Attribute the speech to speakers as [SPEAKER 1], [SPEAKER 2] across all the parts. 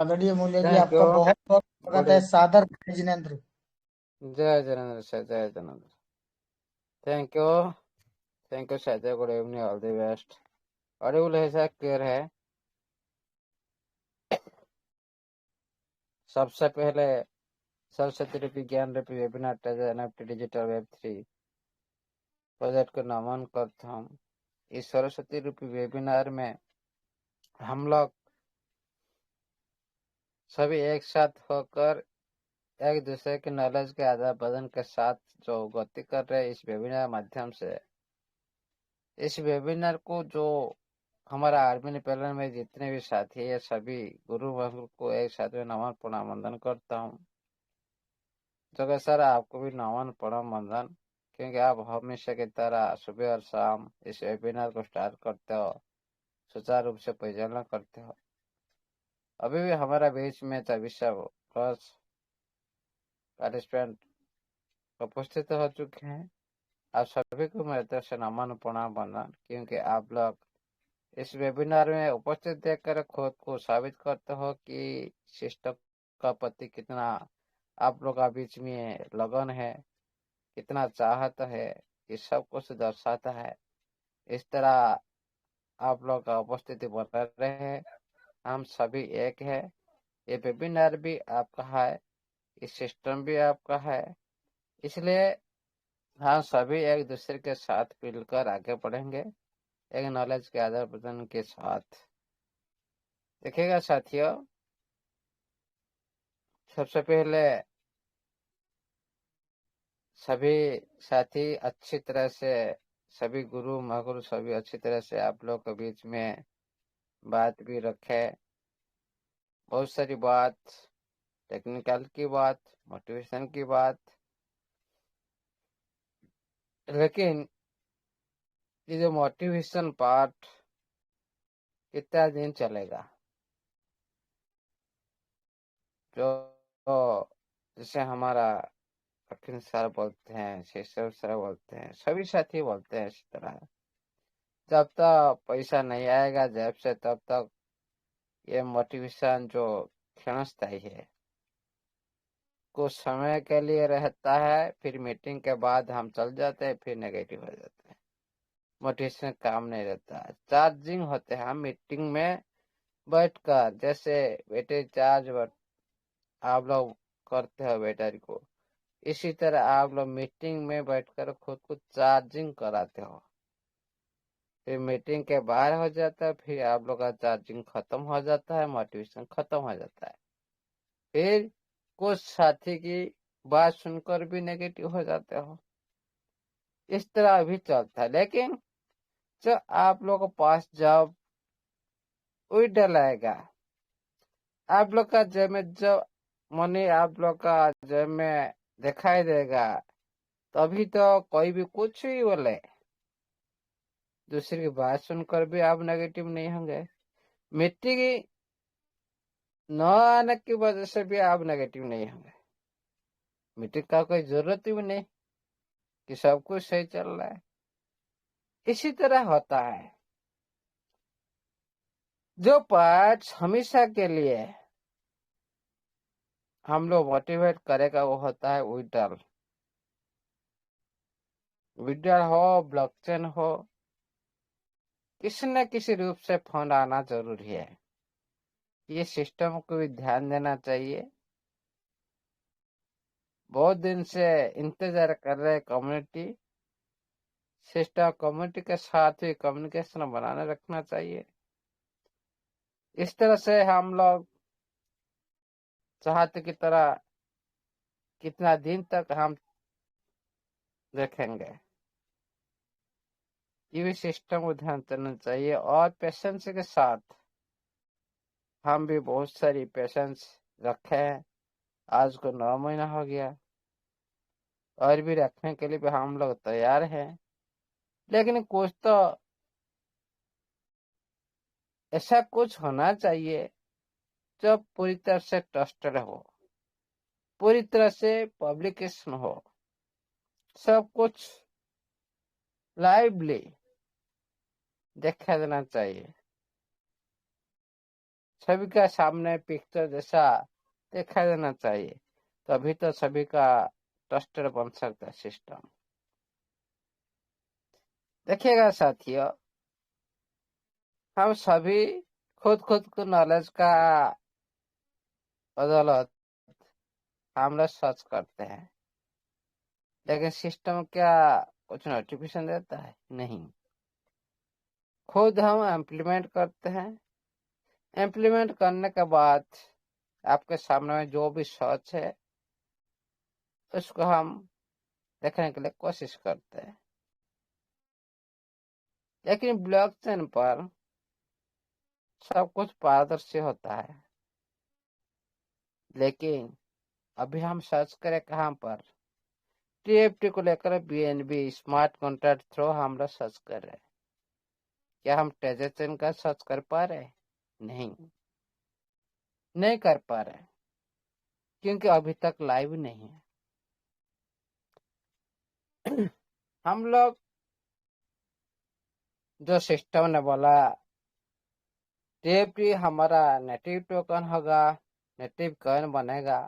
[SPEAKER 1] आदरणीय मूल्य जी,
[SPEAKER 2] thank you.
[SPEAKER 1] आपका बहुत बहुत
[SPEAKER 2] गुड
[SPEAKER 1] स्वागत है। सादर जिनेन्द्र।
[SPEAKER 2] जय जनेन्द्र सर, जय Janendra. Thank you. Thank you sir, good evening, all the best. Audible है सर, क्लियर है? सबसे पहले सरस्वती रूपी ज्ञान रूपी webinar NFT digital web 3 project को नमन करता हूँ। इस सरस्वती रूपी वेबिनार में हम लोग सभी एक साथ होकर एक दूसरे के नॉलेज के आदान प्रदान के साथ जो गति कर रहे हैं इस वेबिनार माध्यम से, इस वेबिनार को जो हमारा आर्मी पैनल में जितने भी साथी है सभी गुरु वर्ग को एक साथ में नमन प्रणाम वंदन करता हूँ। जगह सर आपको भी नमन प्रणाम वंदन, क्योंकि आप हमेशा की तरह सुबह और शाम इस वेबिनार को स्टार्ट करते हो, सुचारू रूप से परिचालना करते हो। अभी भी हमारा बीच में 24+ पार्टिसिपेंट उपस्थित हो चुके हैं। आप सभी को मेरे तरफ से नमन प्रणाम वंदन, क्योंकि आप लोग इस वेबिनार में उपस्थित देखकर खुद को साबित करते हो कि सिस्टम का प्रति कितना आप लोग का बीच में लगन है, कितना चाहता है, ये सब कुछ दर्शाता है। इस तरह आप लोग का उपस्थिति बना रहे। हम सभी एक है। ये वेबिनार भी आपका है, इस सिस्टम भी आपका है, इसलिए हम सभी एक दूसरे के साथ मिलकर आगे बढ़ेंगे एक नॉलेज के आदान प्रदान के साथ। देखिएगा साथियों, सबसे पहले सभी साथी अच्छी तरह से, सभी गुरु महागुरु सभी अच्छी तरह से आप लोग के बीच में बात भी रखे। बहुत सारी बात, टेक्निकल की बात, मोटिवेशन की बात, लेकिन ये जो मोटिवेशन पार्ट कितना दिन चलेगा? जो तो जैसे हमारा कठिन सर बोलते हैं, शेषव सर बोलते हैं, सभी साथी बोलते हैं इसी तरह, जब तक पैसा नहीं आएगा जेब से तब तक ये मोटिवेशन जो क्षणस्थायी है, कुछ समय के लिए रहता है, फिर मीटिंग के बाद हम चल जाते हैं, फिर नेगेटिव हो जाते हैं, मोटिवेशन काम नहीं रहता है। चार्जिंग होते हैं हम मीटिंग में बैठकर, जैसे बैटरी चार्ज आप लोग करते हो बैटरी को, इसी तरह आप लोग मीटिंग में बैठकर खुद को चार्जिंग कराते हो। फिर मीटिंग के बाहर हो जाता है, फिर आप लोग का चार्जिंग खत्म हो जाता है, मोटिवेशन खत्म हो जाता है। फिर कुछ साथी की बात सुनकर भी नेगेटिव हो जाते हो। इस तरह अभी चलता है, लेकिन जब आप लोग के पास जब विड्रॉल आएगा, आप लोग का जेब में जब मनी आप लोग का जेब में दिखाई देगा, तभी तो कोई भी कुछ ही बोले, दूसरे की बात सुनकर भी आप नेगेटिव नहीं होंगे। मिट्टी की न आने की वजह से भी आप नेगेटिव नहीं होंगे। मीटिंग का कोई जरूरत ही नहीं कि सब कुछ सही चल रहा है। इसी तरह होता है, जो पार्ट हमेशा के लिए हम लोग मोटिवेट करेगा वो होता है विड्रॉल। विड्रॉल हो, ब्लॉकचेन हो, किसी न किसी रूप से फंड आना जरूरी है। ये सिस्टम को भी ध्यान देना चाहिए। बहुत दिन से इंतजार कर रहे कम्युनिटी, सिस्टम कम्युनिटी के साथ ही कम्युनिकेशन बनाने रखना चाहिए। इस तरह से हम लोग चाहते की तरह कितना दिन तक हम देखेंगे, ये भी सिस्टम को ध्यान देना चाहिए। और पेशेंस के साथ हम भी बहुत सारी पेशेंस रखे हैं। आज को 9 महीना हो गया, और भी रखने के लिए भी हम लोग तैयार हैं। लेकिन कुछ तो ऐसा कुछ होना चाहिए जो पूरी तरह से ट्रस्टेड हो, पूरी तरह से पब्लिकेशन हो, सब कुछ लाइवली देखा देना चाहिए। सभी का सामने पिक्चर जैसा दिखाई देना चाहिए, तभी तो सभी का ट्रस्टेड बन सकता है सिस्टम। देखिएगा साथियों, हम सभी खुद खुद को नॉलेज का बदौलत हम लोग सर्च करते हैं, लेकिन सिस्टम क्या कुछ नोटिफिकेशन देता है? नहीं। खुद हम इम्प्लीमेंट करते हैं। इम्प्लीमेंट करने के बाद आपके सामने में जो भी सर्च है उसको हम देखने के लिए कोशिश करते हैं। लेकिन ब्लॉकचेन पर सब कुछ पारदर्शी होता है। लेकिन अभी हम सर्च करें कहाँ पर? टीएफटी को लेकर बीएनबी स्मार्ट कॉन्ट्रैक्ट थ्रू हम लोग सर्च कर रहे हैं। क्या हम ट्रेजर चेन का सर्च कर पा रहे? नहीं, नहीं कर पा रहे, क्योंकि अभी तक लाइव नहीं है। हम लोग जो सिस्टम ने बोला टीएफटी हमारा नेटिव टोकन होगा, नेटिव कॉइन बनेगा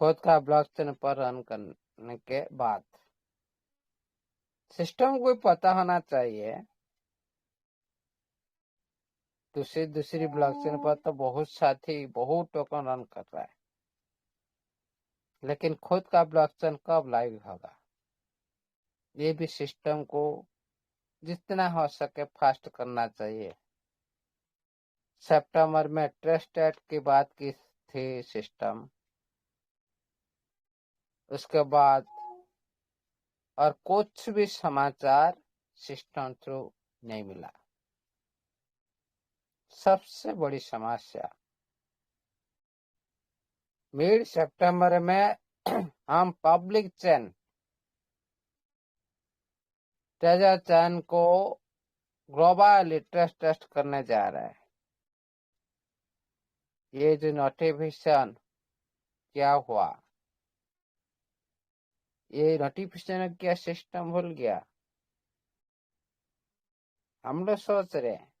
[SPEAKER 2] खुद का ब्लॉकचेन पर रन करने के बाद। सिस्टम को पता होना चाहिए दूसरी ब्लॉकचेन पर तो बहुत साथी बहुत टोकन रन कर रहा है, लेकिन खुद का ब्लॉकचेन कब लाइव होगा? ये भी सिस्टम को जितना हो सके फास्ट करना चाहिए। सितंबर में ट्रस्टेड की बात की थी सिस्टम, उसके बाद और कुछ भी समाचार सिस्टम थ्रू नहीं मिला। सबसे बड़ी समस्या मिड सितंबर में हम पब्लिक चेन ट्रेजर चेन को ग्लोबल टेस्ट करने जा रहा है। ये जो नोटिफिकेशन क्या हुआ, ये नोटिफिकेशन क्या सिस्टम भूल गया? हम लोग सोच रहे हैं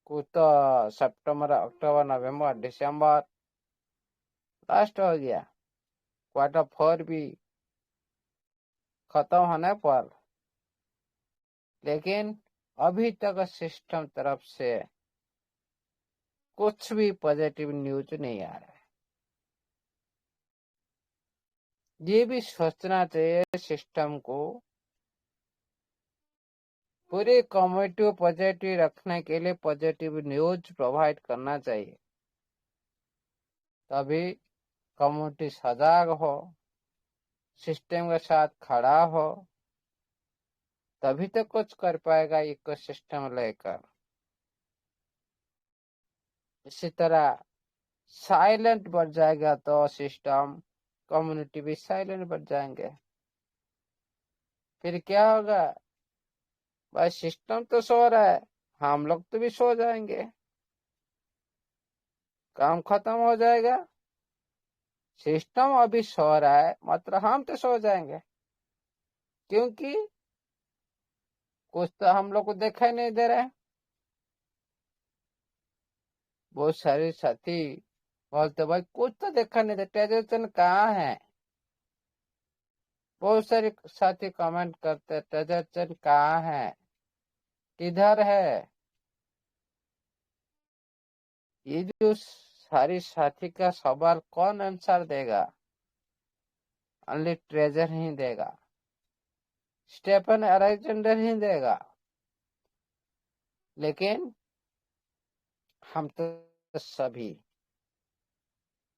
[SPEAKER 2] कुछ तो सितंबर अक्टूबर नवंबर दिसंबर लास्ट हो गया, Q4 भी खत्म होने पर, लेकिन अभी तक सिस्टम तरफ से कुछ भी पॉजिटिव न्यूज नहीं आ रहा है। ये भी सोचना चाहिए सिस्टम को पूरी कम्युनिटी को पॉजिटिव रखने के लिए पॉजिटिव न्यूज प्रोवाइड करना चाहिए, तभी कम्युनिटी सजाग हो, सिस्टम के साथ खड़ा हो, तभी तो कुछ कर पाएगा इकोसिस्टम लेकर। इसी तरह साइलेंट बढ़ जाएगा तो सिस्टम कम्युनिटी भी साइलेंट बढ़ जाएंगे, फिर क्या होगा? भाई सिस्टम तो सो रहा है, हम लोग तो भी सो जाएंगे, काम खत्म हो जाएगा। सिस्टम अभी सो रहा है मतलब हम तो सो जाएंगे, क्योंकि कुछ तो हम लोग को दिखाई नहीं दे रहा है। बहुत सारे साथी बोलते भाई कुछ तो देखा नहीं दे, ट्रेजर कहाँ है? बहुत सारे साथी कमेंट करते ट्रेजर कहाँ है, किधर है? ये जो सारी साथी का सवाल कौन आंसर देगा? ओनली ट्रेजर ही देगा, स्टेफन अलेक्जेंडर ही देगा। लेकिन हम तो सभी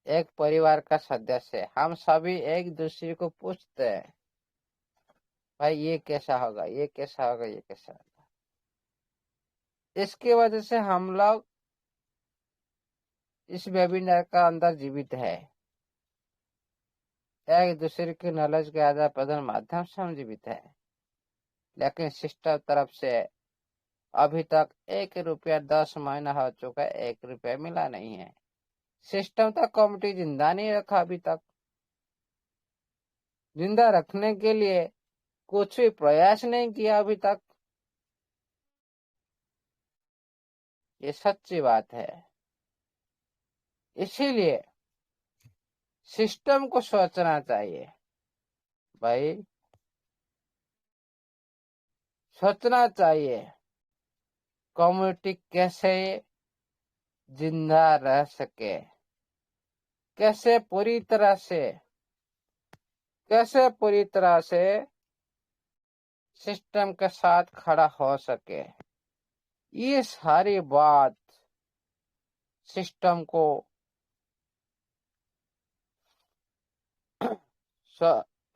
[SPEAKER 2] एक परिवार का सदस्य, हम सभी एक दूसरे को पूछते हैं भाई ये कैसा होगा, ये कैसा होगा, ये कैसा होगा। इसकी वजह से हम लोग इस वेबिनार का अंदर जीवित है, एक दूसरे की नॉलेज के आदान प्रदान माध्यम से हम जीवित है। लेकिन सिस्टम तरफ से अभी तक 1 रुपया 10 महीना हो चुका है, 1 रुपया मिला नहीं है। सिस्टम तक कमिटी जिंदा नहीं रखा, अभी तक जिंदा रखने के लिए कुछ भी प्रयास नहीं किया अभी तक। ये सच्ची बात है। इसीलिए सिस्टम को सोचना चाहिए भाई, सोचना चाहिए कम्युनिटी कैसे जिंदा रह सके, कैसे पूरी तरह से सिस्टम के साथ खड़ा हो सके। ये सारी बात सिस्टम को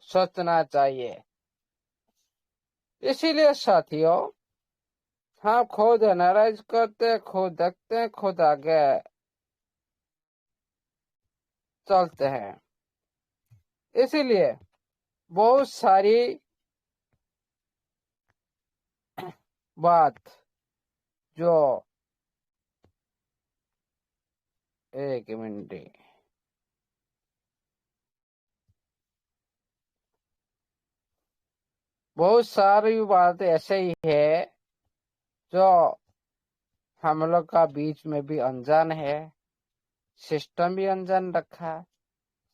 [SPEAKER 2] सोचना चाहिए। इसीलिए साथियों, हम खुद एनालाइज करते, खुद देखते हैं, खुद आगे चलते हैं। इसीलिए बहुत सारी बात जो, एक मिनट, बहुत सारी बात ऐसे ही है जो हम लोग का बीच में भी अनजान है, सिस्टम भी अनजान रखा।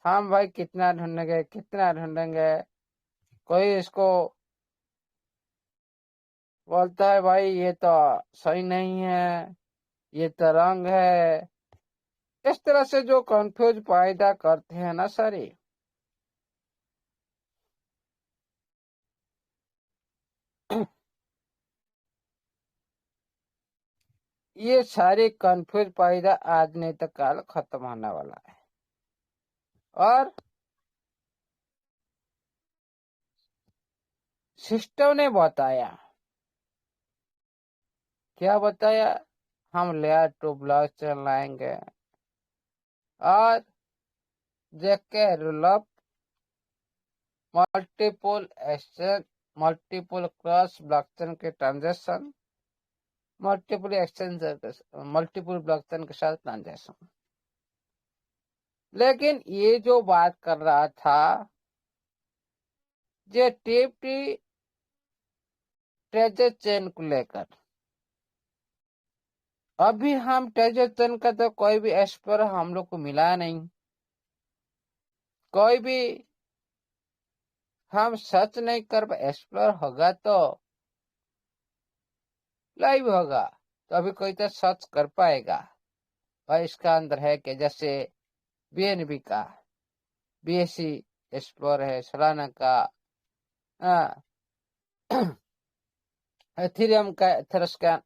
[SPEAKER 2] हम भाई कितना ढूंढेंगे। कोई इसको बोलता है भाई ये तो सही नहीं है, ये तो रंग है। इस तरह से जो कंफ्यूज पैदा करते हैं ना सारी, ये सारी कंफ्यूज पैदा आज नहीं तो कल खत्म होने वाला है। और सिस्टम ने बताया, क्या बताया, हम लेयर टू ब्लॉक चलाएंगे और ZK rollup multiple exchange, multiple cross blockchain के ट्रांजेक्शन, मल्टीपल ब्लॉकचेन के साथ ट्रांजेक्शन। लेकिन ये जो बात कर रहा था, ये टीएफटी ट्रेजर चेन को लेकर, अभी हम ट्रेजर चेन का तो कोई भी एक्सप्लोर हम लोग को मिला नहीं। कोई भी हम सर्च नहीं कर पाए। एक्सप्लोर होगा तो लाइव होगा, तो अभी कोई तो सर्च कर पाएगा और इसका अंदर है कि जैसे बीएनबी का बीएससी एक्सप्लोर है, सोलाना का एथेरियम का एथेरोस्कैन,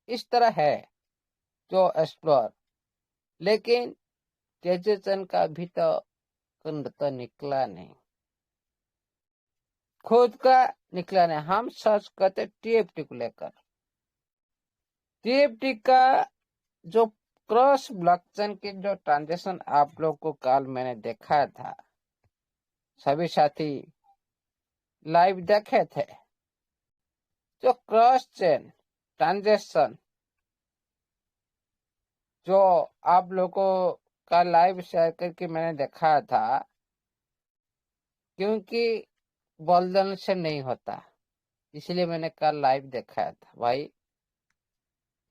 [SPEAKER 2] इस तरह है जो एक्सप्लोर। लेकिन ट्रेजर का अभी तो कुंड तो निकला नहीं, खुद का निकला नहीं। हम सर्च करते टीएफटी को लेकर। टीएफटी का जो क्रॉस ब्लॉकचेन के जो ट्रांजेक्शन आप लोग को कल मैंने देखा था, सभी साथी लाइव देखे थे, जो क्रॉस चेन ट्रांजेक्शन जो आप लोगों का लाइव शेयर करके मैंने देखा था, क्योंकि बलदन से नहीं होता, इसलिए मैंने कल लाइव देखा था भाई।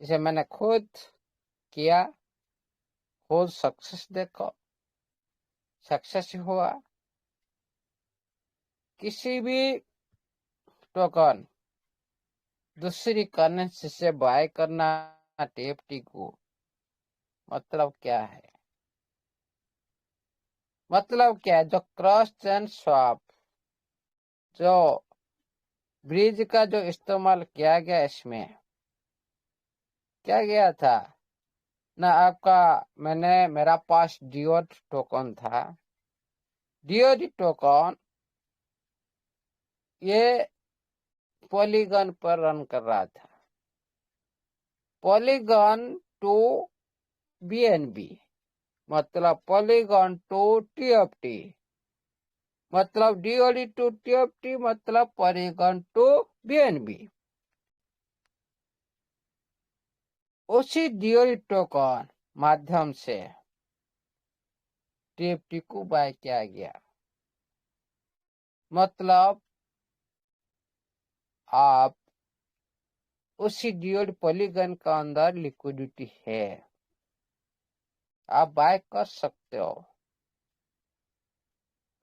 [SPEAKER 2] इसे मैंने खुद किया, खुद सक्सेस देखो, सक्सेस हुआ। किसी भी टोकन दूसरी करेंसी से बाय करना टीएफटी को मतलब क्या है? मतलब क्या है? जो क्रॉस चेन स्वैप, जो ब्रिज का जो इस्तेमाल किया गया, इसमें क्या गया था ना आपका, मेरा पास डिओड टोकन था। डिओड टोकन ये पॉलीगन पर रन कर रहा था, पॉलीगन टू बीएनबी, मतलब पॉलीगन टू टीएफटी, मतलब डीओडी टू टीएफटी, मतलब पॉलीगन टू बीएनबी। उसी डीओडी टोकन माध्यम से टीएफटी को बाय किया गया। मतलब आप उसी ड्यूड पॉलीगन का अंदर लिक्विडिटी है, आप बाय कर सकते हो।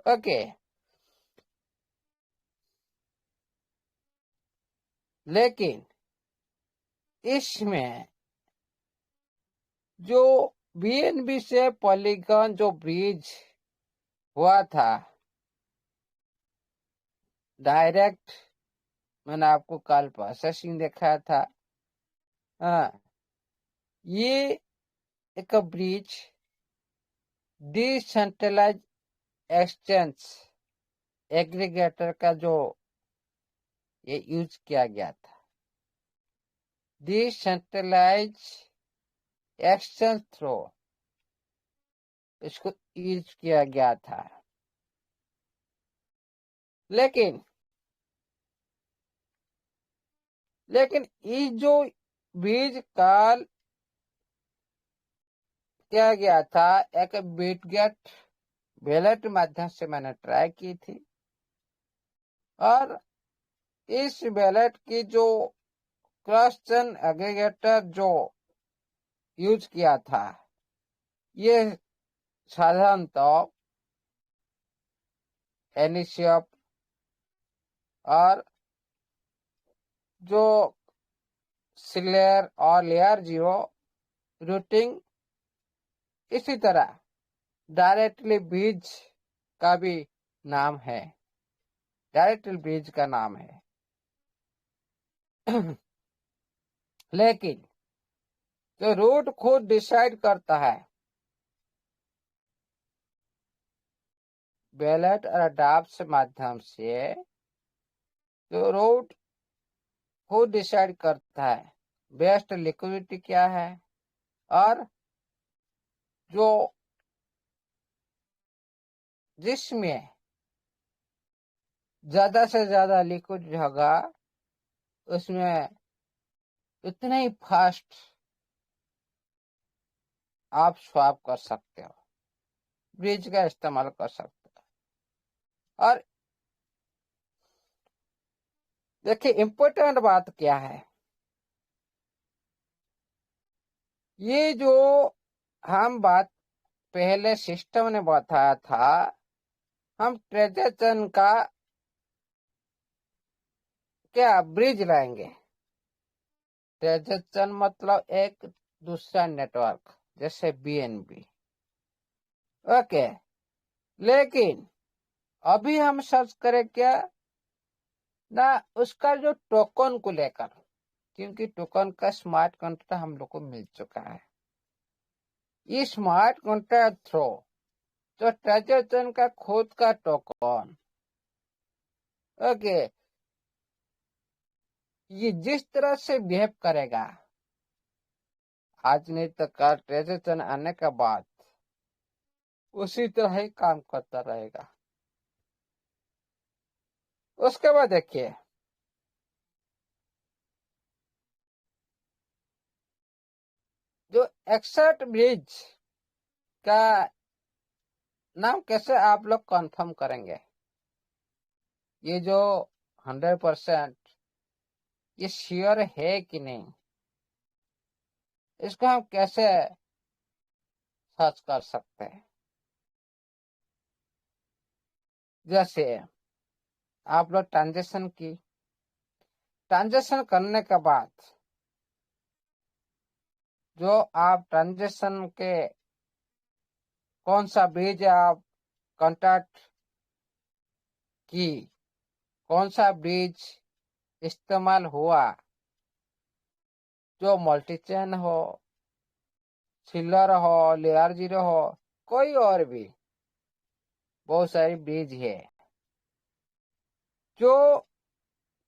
[SPEAKER 2] ओके, लेकिन इसमें जो बीएनबी से पॉलीगन जो ब्रिज हुआ था डायरेक्ट, मैंने आपको कल प्रोसेसिंग देखा था। हाँ, ये एक ब्रिज डिसेंट्रलाइज एक्सचेंज एग्रीगेटर का जो ये यूज किया गया था, डिसेंट्रलाइज एक्सचेंज थ्रो, इसको यूज किया गया था। लेकिन ये जो बीज काल किया गया था एक बिटगेट बैलेट माध्यम से मैंने ट्राई की थी, और इस बैलेट की जो क्रॉस चेन एग्रीगेटर जो यूज किया था, ये साधारणतः एनिशियप और जो सिलेर और लेयर जीरो रूटिंग, इसी तरह डायरेक्टली बीज का भी नाम है, डायरेक्टली बीज का नाम है। लेकिन जो रूट खुद डिसाइड करता है, बैलेट और अडॉप्ट माध्यम से जो रूट खुद डिसाइड करता है बेस्ट लिक्विडिटी क्या है, और जो जिसमें ज्यादा से ज्यादा लिक्विड होगा उसमें उतने ही फास्ट आप स्वैप कर सकते हो, ब्रिज का इस्तेमाल कर सकते हो। और देखिए इम्पोर्टेंट बात क्या है, ये जो हम बात पहले सिस्टम ने बताया था, हम ट्रांजैक्शन का क्या ब्रिज लाएंगे। ट्रांजैक्शन मतलब एक दूसरा नेटवर्क जैसे बीएनबी। ओके, लेकिन अभी हम सर्च करें क्या ना उसका जो टोकन को लेकर, क्योंकि टोकन का स्मार्ट कॉन्ट्रैक्ट हम लोग को मिल चुका है। ये स्मार्ट कॉन्ट्रैक्ट थ्रो जो ट्रांजैक्शन का खुद का टोकन, ओके, ये जिस तरह से बिहेव करेगा आज नहीं तो कल ट्रांजैक्शन आने के बाद उसी तरह ही काम करता रहेगा। उसके बाद देखिए जो एक्सर्ट ब्रिज का नाम कैसे आप लोग कंफर्म करेंगे, ये जो 100% ये श्योर है कि नहीं, इसको हम कैसे सर्च कर सकते हैं। जैसे आप लोग ट्रांजेक्शन करने के बाद जो आप ट्रांजेक्शन के कौन सा ब्रिज आप कांटेक्ट की, कौन सा ब्रिज इस्तेमाल हुआ, जो मल्टी चेन हो, सिल्वर हो, लेयर जीरो हो, कोई और भी बहुत सारी ब्रिज है जो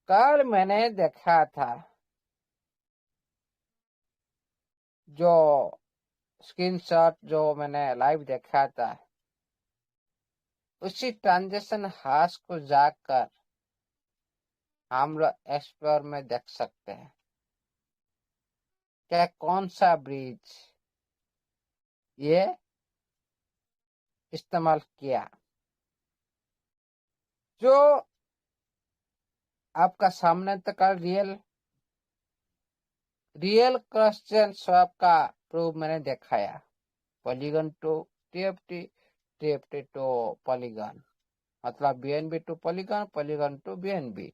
[SPEAKER 2] कल मैंने देखा था, जो स्क्रीनशॉट जो मैंने लाइव देखा था, उसी ट्रांजेक्शन हाश को जाकर हम लोग एक्सप्लोर में देख सकते हैं क्या कौन सा ब्रिज ये इस्तेमाल किया। जो आपका सामने तक real real cross chain swap का प्रूफ मैंने दिखाया। Polygon to TFT, TFT to Polygon, मतलब BNB to Polygon, Polygon to BNB,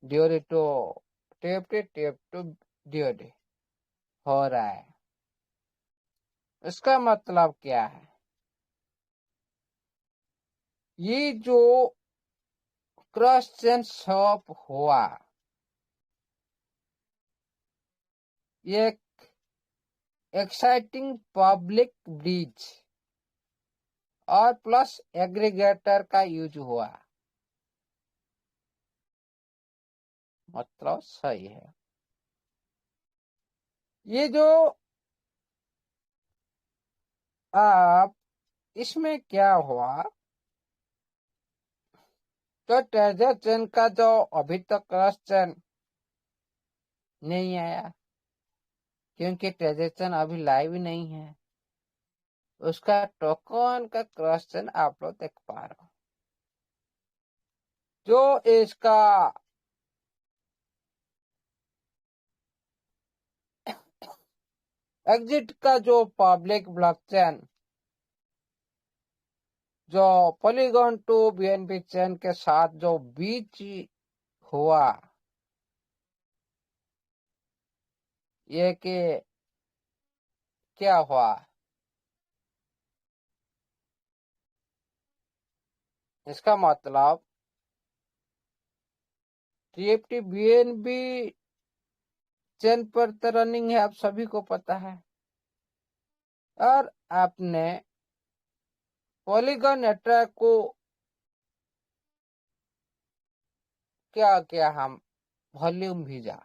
[SPEAKER 2] DOD to TFT, TF to DOD हो रहा है। इसका मतलब क्या है? ये जो क्रॉस चेन स्वैप हुआ, ये एक्साइटिंग पब्लिक ब्रिज और प्लस एग्रीगेटर का यूज हुआ, मतलब सही है। ये जो आप इसमें क्या हुआ, तो ट्रेजर चेन का जो अभी तक क्रॉस चेन नहीं आया, क्योंकि ट्रेजर चेन अभी लाइव ही नहीं है। उसका टोकन का क्रॉस चेन आप लोग देख पा रहे हो। जो इसका एग्जिट का जो पब्लिक ब्लॉकचेन जो पॉलीगॉन टू बीएनबी चेन के साथ जो बीच हुआ, ये कि क्या हुआ, इसका मतलब टीएफटी बीएनबी चेन पर तो रनिंग है, आप सभी को पता है। और आपने पॉलीगॉन नेटवर्क को क्या किया, हम वॉल्यूम भेजा,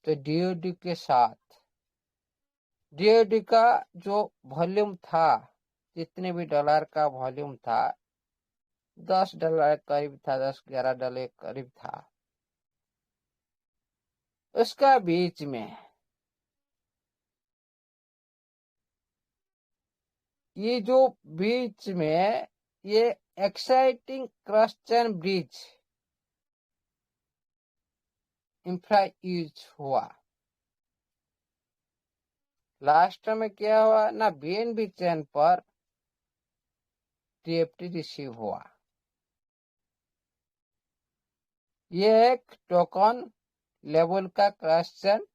[SPEAKER 2] तो डीओडी के साथ डीओडी का जो वॉल्यूम था, जितने भी डॉलर का वॉल्यूम था, $10 करीब था, 10-11 डॉलर करीब था, उसका बीच में ये जो बीच में ये exciting cross chain bridge infra use हुआ। लास्ट में क्या हुआ ना, बीएनबी चेन पर टीएफटी रिसीव हुआ। ये एक टोकन लेवल का क्रॉस चेन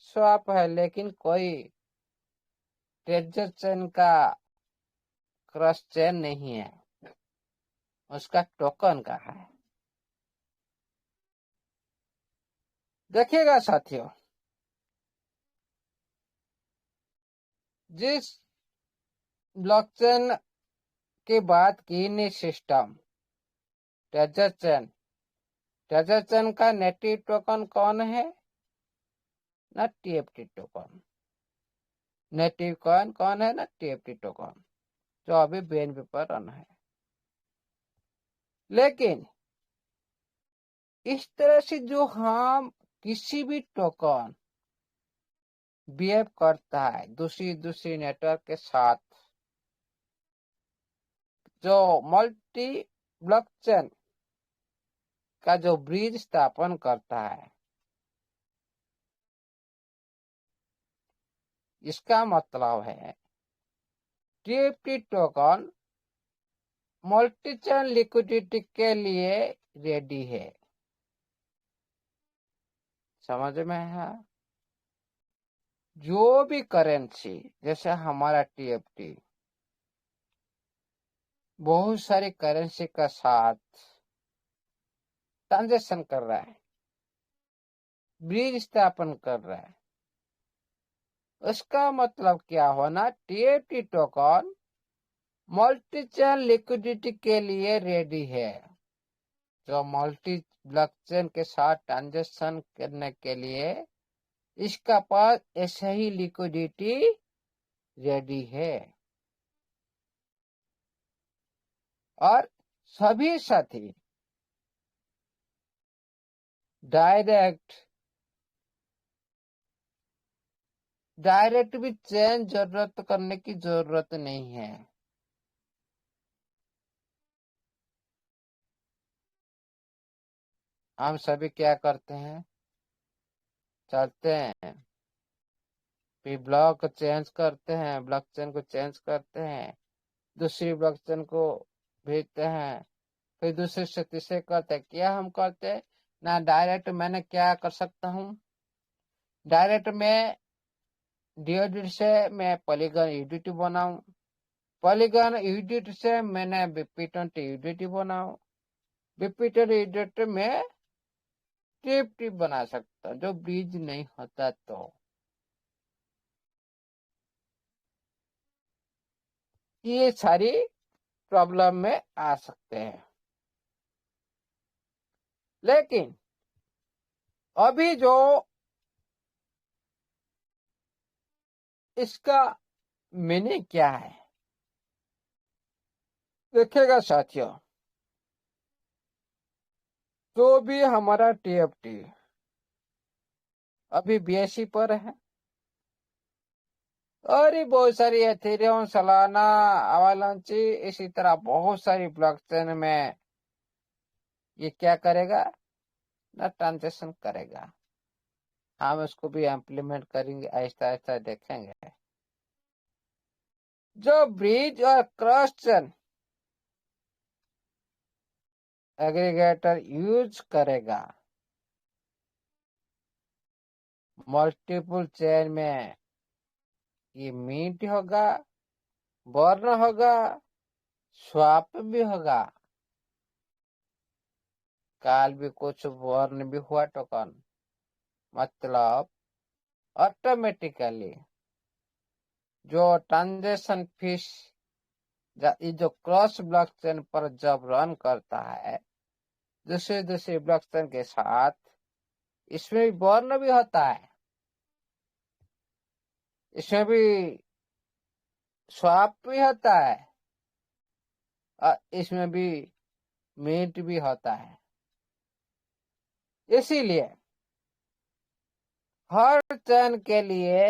[SPEAKER 2] स्वैप है, लेकिन कोई ट्रेजर चेन का क्रॉस चेन नहीं है, उसका टोकन का है। देखिएगा साथियों, जिस ब्लॉकचेन की बात की ने system treasure chain, treasure chain का नेटिव टोकन कौन है ना, टीएफटी टोकन। नेटिव कॉइन कौन है ना, टीएफटी टोकन, जो अभी बीएनबी पर रन है। लेकिन इस तरह से जो हम किसी भी टोकन बिहेव करता है दूसरी दूसरी नेटवर्क के साथ, जो मल्टी ब्लॉकचेन का जो ब्रिज स्थापन करता है, इसका मतलब है TFT token multi chain liquidity के लिए रेडी है। समझ में है? जो भी करेंसी, जैसे हमारा टीएफटी बहुत सारी करेंसी का साथ ट्रांजेक्शन कर रहा है, ब्रिज स्थापन कर रहा है, उसका मतलब क्या होना, TFT token multi chain liquidity के लिए रेडी है। जो मल्टी ब्लॉकचेन के साथ ट्रांजेक्शन करने के लिए इसका पास ऐसे ही लिक्विडिटी रेडी है। और सभी साथी डायरेक्ट भी चेन जरूरत करने की जरूरत नहीं है। हम सभी क्या करते हैं, चलते हैं, फिर ब्लॉक चेंज करते हैं, ब्लॉक चेन को चेंज करते हैं, दूसरी ब्लॉक चेन को भेजते हैं, फिर दूसरे से तीसरे करते हैं। क्या हम करते हैं ना, डायरेक्ट मैंने क्या कर सकता हूँ, डायरेक्ट में डिओडिट से मैं पॉलीगन यूडीटी बनाऊं, पॉलीगन यूडीटी से मैंने बीपी20 यूडीटी बनाऊं, बीपी20 यूडीटी में टिप टिप बना सकता जो ब्रिज नहीं होता तो। ये सारी प्रॉब्लम में आ सकते हैं। लेकिन अभी जो इसका मीनिंग क्या है देखिएगा साथियों, जो भी हमारा टीएफटी अभी बीएससी पर है और ये बहुत सारी एथेरियम, सलाना, अवालांची, इसी तरह बहुत सारी ब्लॉकचेन में ये क्या करेगा ना, ट्रांजेक्शन करेगा। हम उसको भी इम्प्लीमेंट करेंगे, आहिस्ता आहिस्ता देखेंगे। जो ब्रिज और क्रॉस चेन एग्रीगेटर यूज करेगा मल्टीपल चेन में, ये मीट होगा, बर्न होगा, स्वैप भी होगा। काल भी कुछ बर्न भी हुआ टोकन, मतलब ऑटोमेटिकली जो ट्रांजेक्शन फीस जो क्रॉस ब्लॉकचेन पर जब रन करता है दूसरे दूसरे ब्लॉकचेन के साथ, इसमें भी बर्न भी होता है, इसमें भी स्वैप भी होता है और इसमें भी मिंट भी होता है। इसीलिए हर चेन के लिए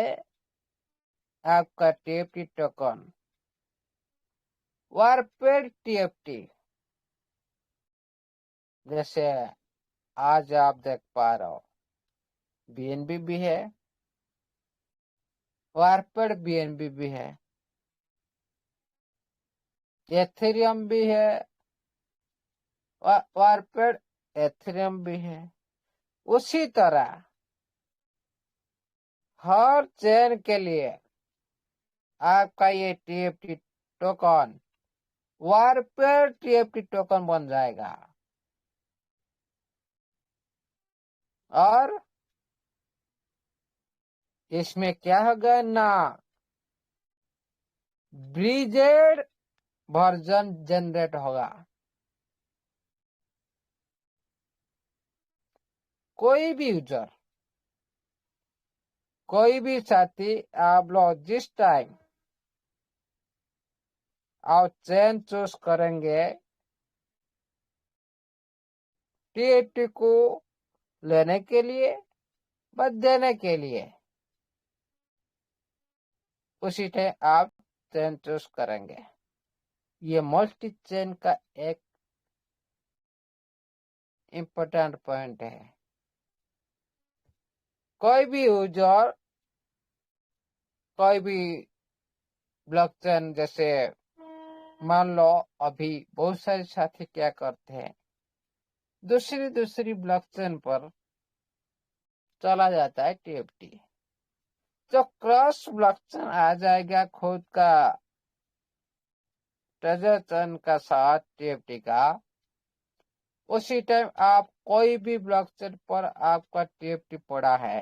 [SPEAKER 2] आपका टीएफटी टोकन वारपेड टीएफटी, जैसे आज आप देख पा रहे हो बीएनबी भी है, वारपेड बीएनबी भी है, एथेरियम भी है, वारपेड एथेरियम भी है। उसी तरह हर चेन के लिए आपका ये टीएफटी टोकन वारपेड टीएफटी टोकन बन जाएगा और इसमें क्या होगा ना, ब्रिजेड वर्जन जनरेट होगा। कोई भी यूजर, कोई भी साथी, आप लोग जिस टाइम आप चेन चूज करेंगे टीएफटी को लेने के लिए बस देने के लिए, उसी टाइम आप चेन चूज करेंगे। ये मल्टी चेन का एक इम्पोर्टेंट पॉइंट है। कोई भी यूजर, कोई भी ब्लॉकचेन, जैसे मान लो अभी बहुत सारे साथी क्या करते हैं, दूसरी दूसरी ब्लॉकचेन पर चला जाता है टीएफटी। जो क्रॉस ब्लॉकचेन आ जाएगा खुद का ट्रेजर चेन का साथ टीएफटी का, उसी टाइम आप कोई भी ब्लॉकचेन पर आपका टीएफटी पड़ा है,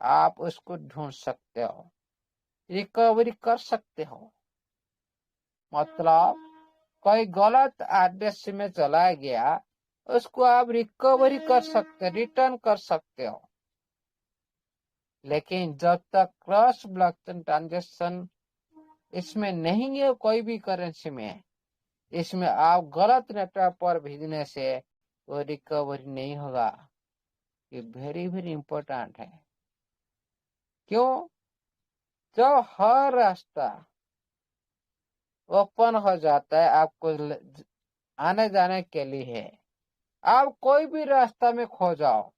[SPEAKER 2] आप उसको ढूंढ सकते हो, रिकवरी कर सकते हो। मतलब कोई गलत एड्रेस में चला गया, उसको आप रिकवरी कर सकते, रिटर्न कर सकते हो। लेकिन जब तक क्रॉस ब्लॉकचेन ट्रांजेक्शन इसमें नहीं है, कोई भी करेंसी में, इसमें आप गलत नेटवर्क पर भेजने से वो रिकवरी नहीं होगा। ये वेरी वेरी इंपॉर्टेंट है। क्यों? जब हर रास्ता ओपन हो जाता है आपको आने जाने के लिए, आप कोई भी रास्ता में खो जाओ,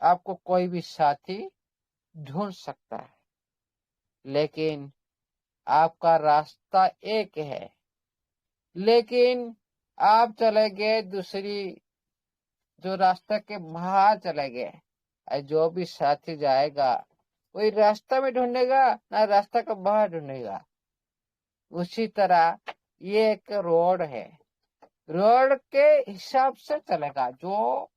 [SPEAKER 2] आपको कोई भी साथी ढूंढ सकता है, लेकिन आपका रास्ता एक है। लेकिन आप चले गए दूसरी, जो रास्ता के बाहर चले गए, और जो भी साथी जाएगा वही रास्ता में ढूंढेगा ना रास्ता का बाहर ढूंढेगा। उसी तरह ये एक रोड है, रोड के हिसाब से चलेगा। जो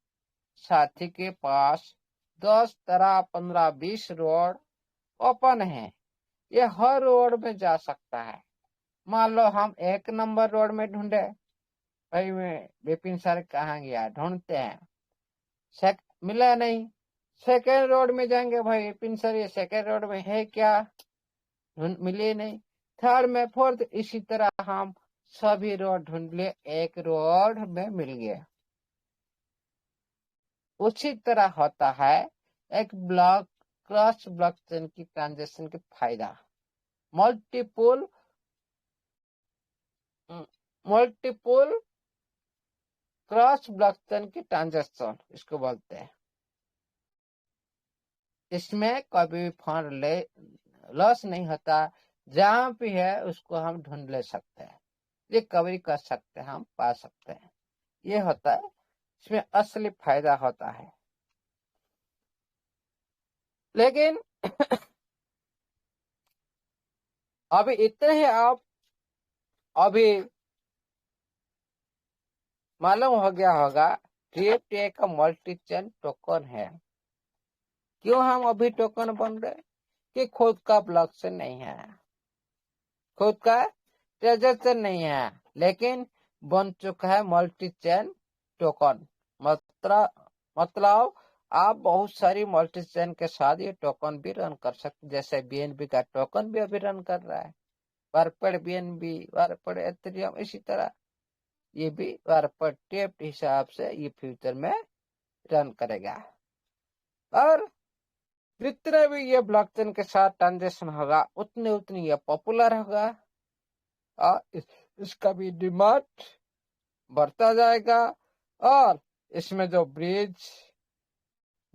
[SPEAKER 2] साथी के पास 10, 13, 15, 20 रोड ओपन है, ये हर रोड में जा सकता है। मान लो हम 1 नंबर रोड में ढूंढे, भाई मैं विपिन सर कहाँ गया, ढूंढते हैं, मिला नहीं। सेकेंड रोड में जाएंगे, भाई विपिन सर ये सेकेंड रोड में है क्या, मिले नहीं। थर्ड में, फोर्थ, इसी तरह हम सभी रोड ढूंढ लिए, एक रोड में मिल गया। उसी तरह होता है एक ब्लॉक क्रॉस ब्लॉकचेन की ट्रांजेक्शन की फायदा। मल्टीपुल मल्टीपुल क्रॉस ब्लॉकचेन की ट्रांजेक्शन इसको बोलते हैं। इसमें कभी भी फंड ले लॉस नहीं होता, जहां भी है उसको हम ढूंढ ले सकते हैं, रिकवरी कर सकते हैं, हम पा सकते हैं। ये होता है, इसमें असली फायदा होता है। लेकिन अभी इतने ही आप अभी मालूम हो गया होगा, TFT का मल्टी चेन टोकन है। क्यों हम अभी टोकन बन रहे, कि खुद का ब्लॉकचेन नहीं है, खुद का ट्रांजेक्शन नहीं है, लेकिन बन चुका है मल्टी चेन टोकन। मतलब आप बहुत सारी मल्टी चेन के साथ ये टोकन भी रन कर सकते, जैसे BNB का टोकन भी अभी रन कर रहा है, वारपेड BNB, वारपेड एथेरियम, इसी तरह ये भी वारपेड TFT हिसाब से ये फ्यूचर में रन करेगा। और जितने भी ये ब्लॉकचेन के साथ ट्रांजेक्शन होगा उतनी ये पॉपुलर होगा, और इसका भी डिमांड बढ़ता जाएगा। और इसमें जो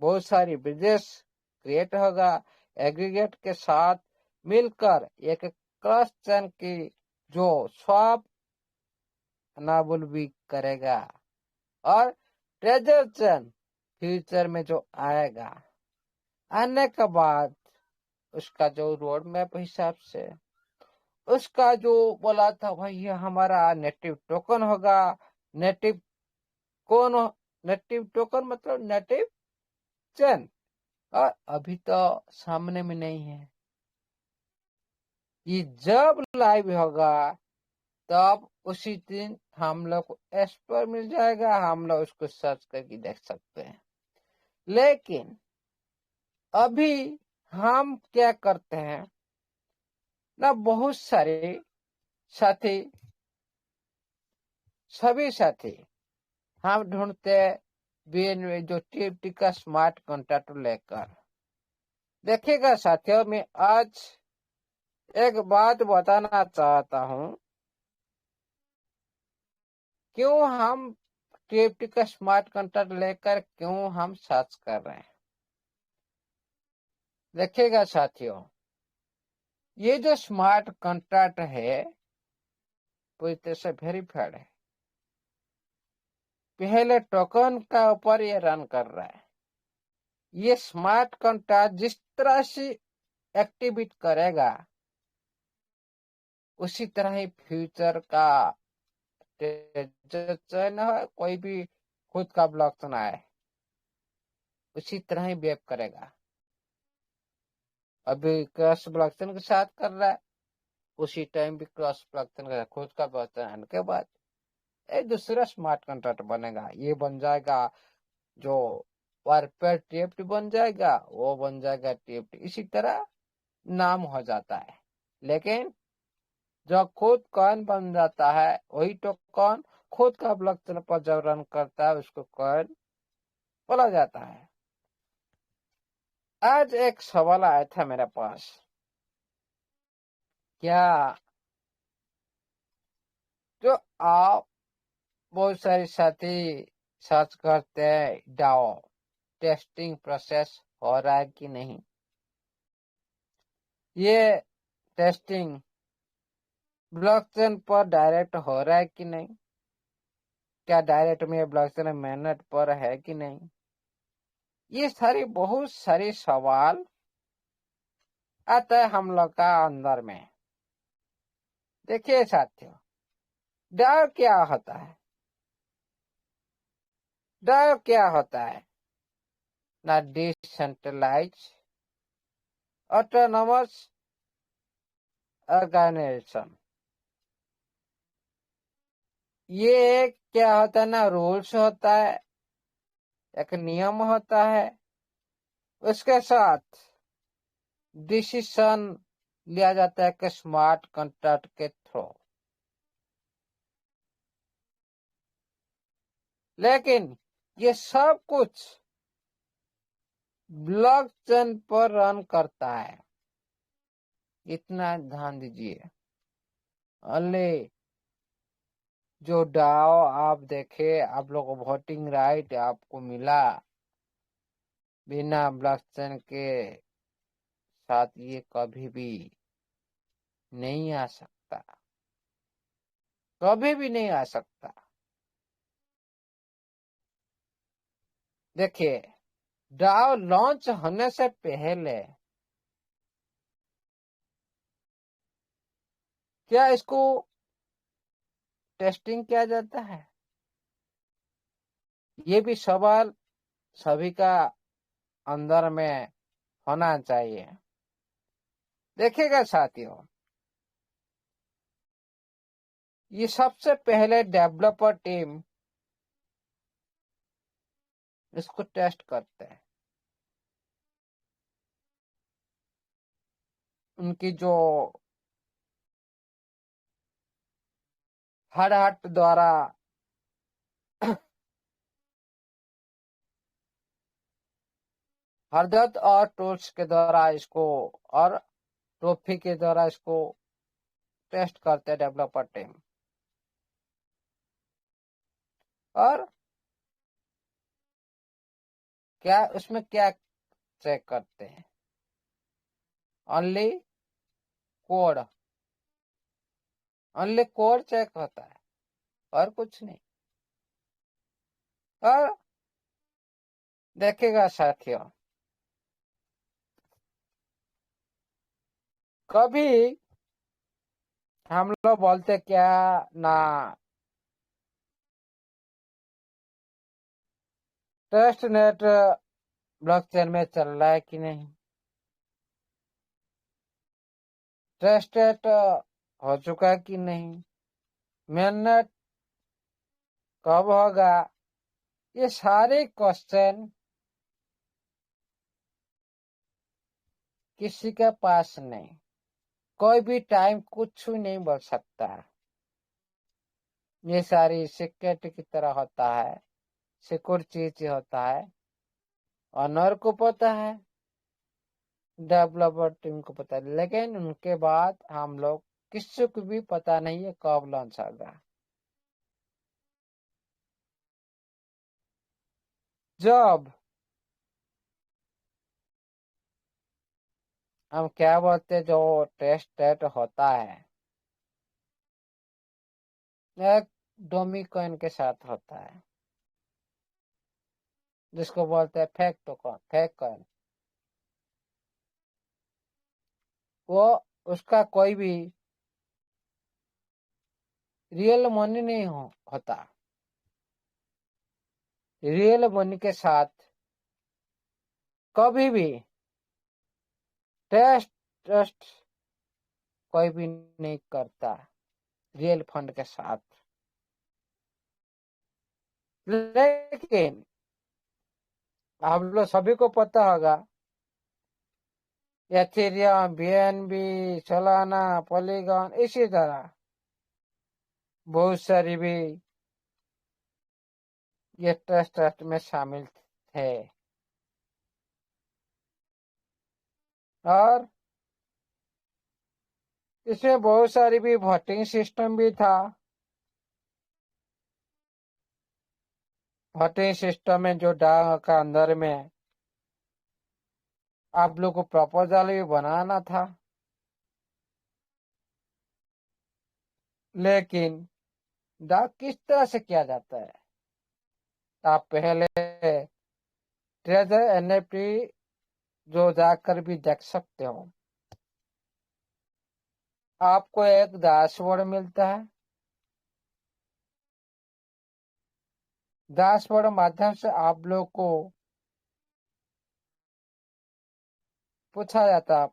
[SPEAKER 2] बहुत सारी ब्रिजेस क्रिएट होगा, एग्रीगेट के साथ मिलकर एक क्रॉस चेन की जो स्वैप अनाबुल भी करेगा। और ट्रेजर चेन फ्यूचर में जो आएगा, आने के बाद उसका जो रोड मैप हिसाब से उसका जो बोला था भाई ये हमारा नेटिव टोकन होगा। नेटिव कौन हो? नेटिव टोकन मतलब नेटिव चेन, और अभी तो सामने में नहीं है। ये जब लाइव होगा तब उसी दिन हम लोग को एस पर मिल जाएगा, हम लोग उसको सर्च करके देख सकते हैं। लेकिन अभी हम क्या करते हैं ना, बहुत सारे साथी, सभी साथी हम ढूंढते BNB जो TFT का स्मार्ट कॉन्ट्रैक्ट लेकर। देखिएगा साथियों, मैं आज एक बात बताना चाहता हूं, क्यों हम TFT का स्मार्ट कॉन्ट्रैक्ट लेकर क्यों हम सर्च कर रहे हैं। देखिएगा साथियों, ये जो स्मार्ट कॉन्ट्रैक्ट है पूरी तरह से वेरीफाइड है, पहले टोकन का ऊपर ये रन कर रहा है। ये स्मार्ट कॉन्ट्रैक्ट जिस तरह से एक्टिवेट करेगा उसी तरह ही फ्यूचर का चयन है, कोई भी खुद का ब्लॉक चुनाए उसी तरह ही वेब करेगा। अभी क्रॉस ब्लॉकचेन के साथ कर रहा है, उसी टाइम भी क्रॉस ब्लॉकचेन का खुद का ब्लॉकचेन के बाद एक दूसरा स्मार्ट कॉन्ट्रैक्ट बनेगा। ये बन जाएगा जो वारपेड TFT बन जाएगा, वो बन जाएगा TFT, इसी तरह नाम हो जाता है। लेकिन जो खुद कॉइन बन जाता है वही टोकन खुद का ब्लॉकचेन पर जब रन करता है उसको कॉइन बोला जाता है। आज एक सवाल आया था मेरे पास, क्या जो आप बहुत सारे साथी सर्च करते हैं डाओ, टेस्टिंग प्रोसेस हो रहा है कि नहीं, ये टेस्टिंग ब्लॉकचेन पर डायरेक्ट हो रहा है कि नहीं, क्या डायरेक्ट में ब्लॉकचेन मेननेट पर है कि नहीं, ये सारी बहुत सारी सवाल आता है हम लोग का अंदर में। देखिए साथियों, डायो क्या होता है? डायो क्या होता है? ना डिसेंट्रलाइज ऑटोनोमस ऑर्गेनाइजेशन। ये एक क्या होता है ना, रूल्स होता है, एक नियम होता है, उसके साथ डिसीजन लिया जाता है कि स्मार्ट कॉन्ट्रैक्ट के थ्रू। लेकिन ये सब कुछ ब्लॉकचेन पर रन करता है, इतना ध्यान दीजिए। ओनली जो डाओ आप देखे, आप लोग को वोटिंग राइट आपको मिला, बिना ब्लॉकचेन के साथ ये कभी भी नहीं आ सकता, कभी भी नहीं आ सकता। देखिए, डाओ लॉन्च होने से पहले क्या इसको टेस्टिंग किया जाता है? ये भी सवाल सभी का अंदर में होना चाहिए। देखिएगा साथियों, ये सबसे पहले डेवलपर टीम इसको टेस्ट करते हैं। उनकी जो हट द्वारा हरदत और टूल्स के द्वारा इसको, और ट्रॉफी के द्वारा इसको टेस्ट करते हैं डेवलपर टीम। और क्या उसमें क्या चेक करते हैं? Only code, only code check होता है और कुछ नहीं। और देखेगा साथियों, कभी हम लोग बोलते क्या ना, टेस्ट नेट ब्लॉकचेन में चल रहा है कि नहीं, टेस्ट नेट हो चुका है कि नहीं, मेननेट कब होगा, ये सारे क्वेश्चन किसी के पास नहीं, कोई भी टाइम कुछ नहीं बोल सकता। ये सारी सिक्योरिटी की तरह होता है, सिक्योर चीज होता है। ऑनर को पता है, डेवलपर टीम को पता है, लेकिन उनके बाद हम लोग किसी को भी पता नहीं है कब लॉन्च होगा। जब हम क्या बोलते हैं, जो टेस्ट डेट होता है एक डोमिकॉइन के साथ होता है, जिसको बोलते हैं फेक टोकन, फेक कॉइन। वो उसका कोई भी रियल मनी नहीं होता। रियल मनी के साथ कभी भी टेस्ट ट्रस्ट कोई भी नहीं करता रियल फंड के साथ। लेकिन आप लोग सभी को पता होगा, एथेरियम, बीएनबी, सोलाना, पॉलीगॉन, इसी तरह बहुत सारी भी ये ट्रस्ट में शामिल थे। और इसमें बहुत सारी भी वोटिंग सिस्टम भी था। वोटिंग सिस्टम में जो डाक का अंदर में आप लोग को प्रपोजल भी बनाना था, लेकिन डाक किस तरह से किया जाता है? आप पहले ट्रेजर एनएफटी जो जाकर भी देख सकते हो। आपको एक डैशबोर्ड मिलता है। डैशबोर्ड माध्यम से आप लोग को पूछा जाता है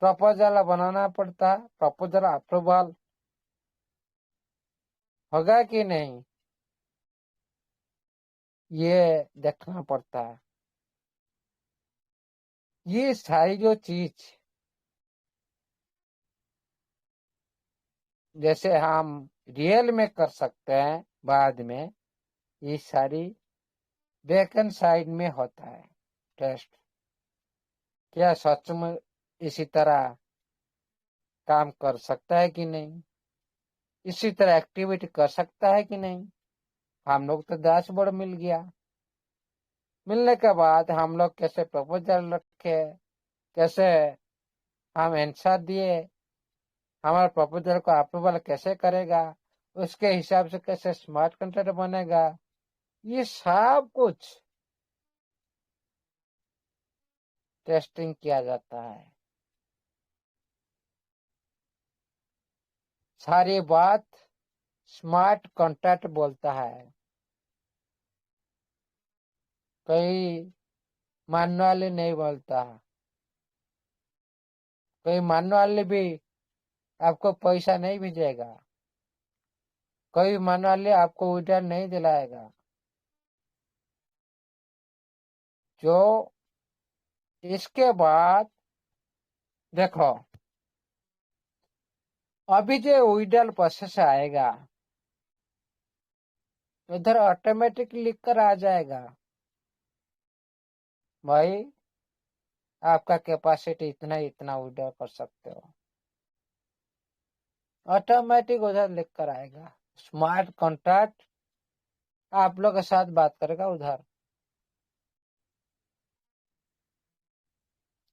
[SPEAKER 2] प्रपोजल बनाना पड़ता है। प्रपोजल अप्रूवल होगा कि नहीं, ये देखना पड़ता है। ये सारी जो चीज जैसे हम रियल में कर सकते हैं बाद में, ये सारी बैकएंड साइड में होता है टेस्ट। क्या सच में इसी तरह काम कर सकता है कि नहीं, इसी तरह एक्टिविटी कर सकता है कि नहीं। हम लोग तो डैशबोर्ड मिल गया। मिलने के बाद हम लोग कैसे प्रपोजल रखे, कैसे हम आंसर दिए, हमारे प्रपोजल को अप्रूवल कैसे करेगा, उसके हिसाब से कैसे स्मार्ट कंट्रैक्ट बनेगा, ये सब कुछ टेस्टिंग किया जाता है। सारी बात स्मार्ट कॉन्ट्रैक्ट बोलता है। कोई मैनुअली नहीं बोलता। कोई मैनुअली भी आपको पैसा नहीं भेजेगा। कोई मैनुअली आपको विड्रॉल नहीं दिलाएगा। जो इसके बाद देखो, अभी जो विड्रॉल प्रोसेस आएगा उधर ऑटोमेटिक लिख कर आ जाएगा, भाई आपका कैपेसिटी इतना इतना विड्रॉल कर सकते हो। ऑटोमेटिक उधर लिख कर आएगा। स्मार्ट कॉन्ट्रैक्ट आप लोग के साथ बात करेगा उधर।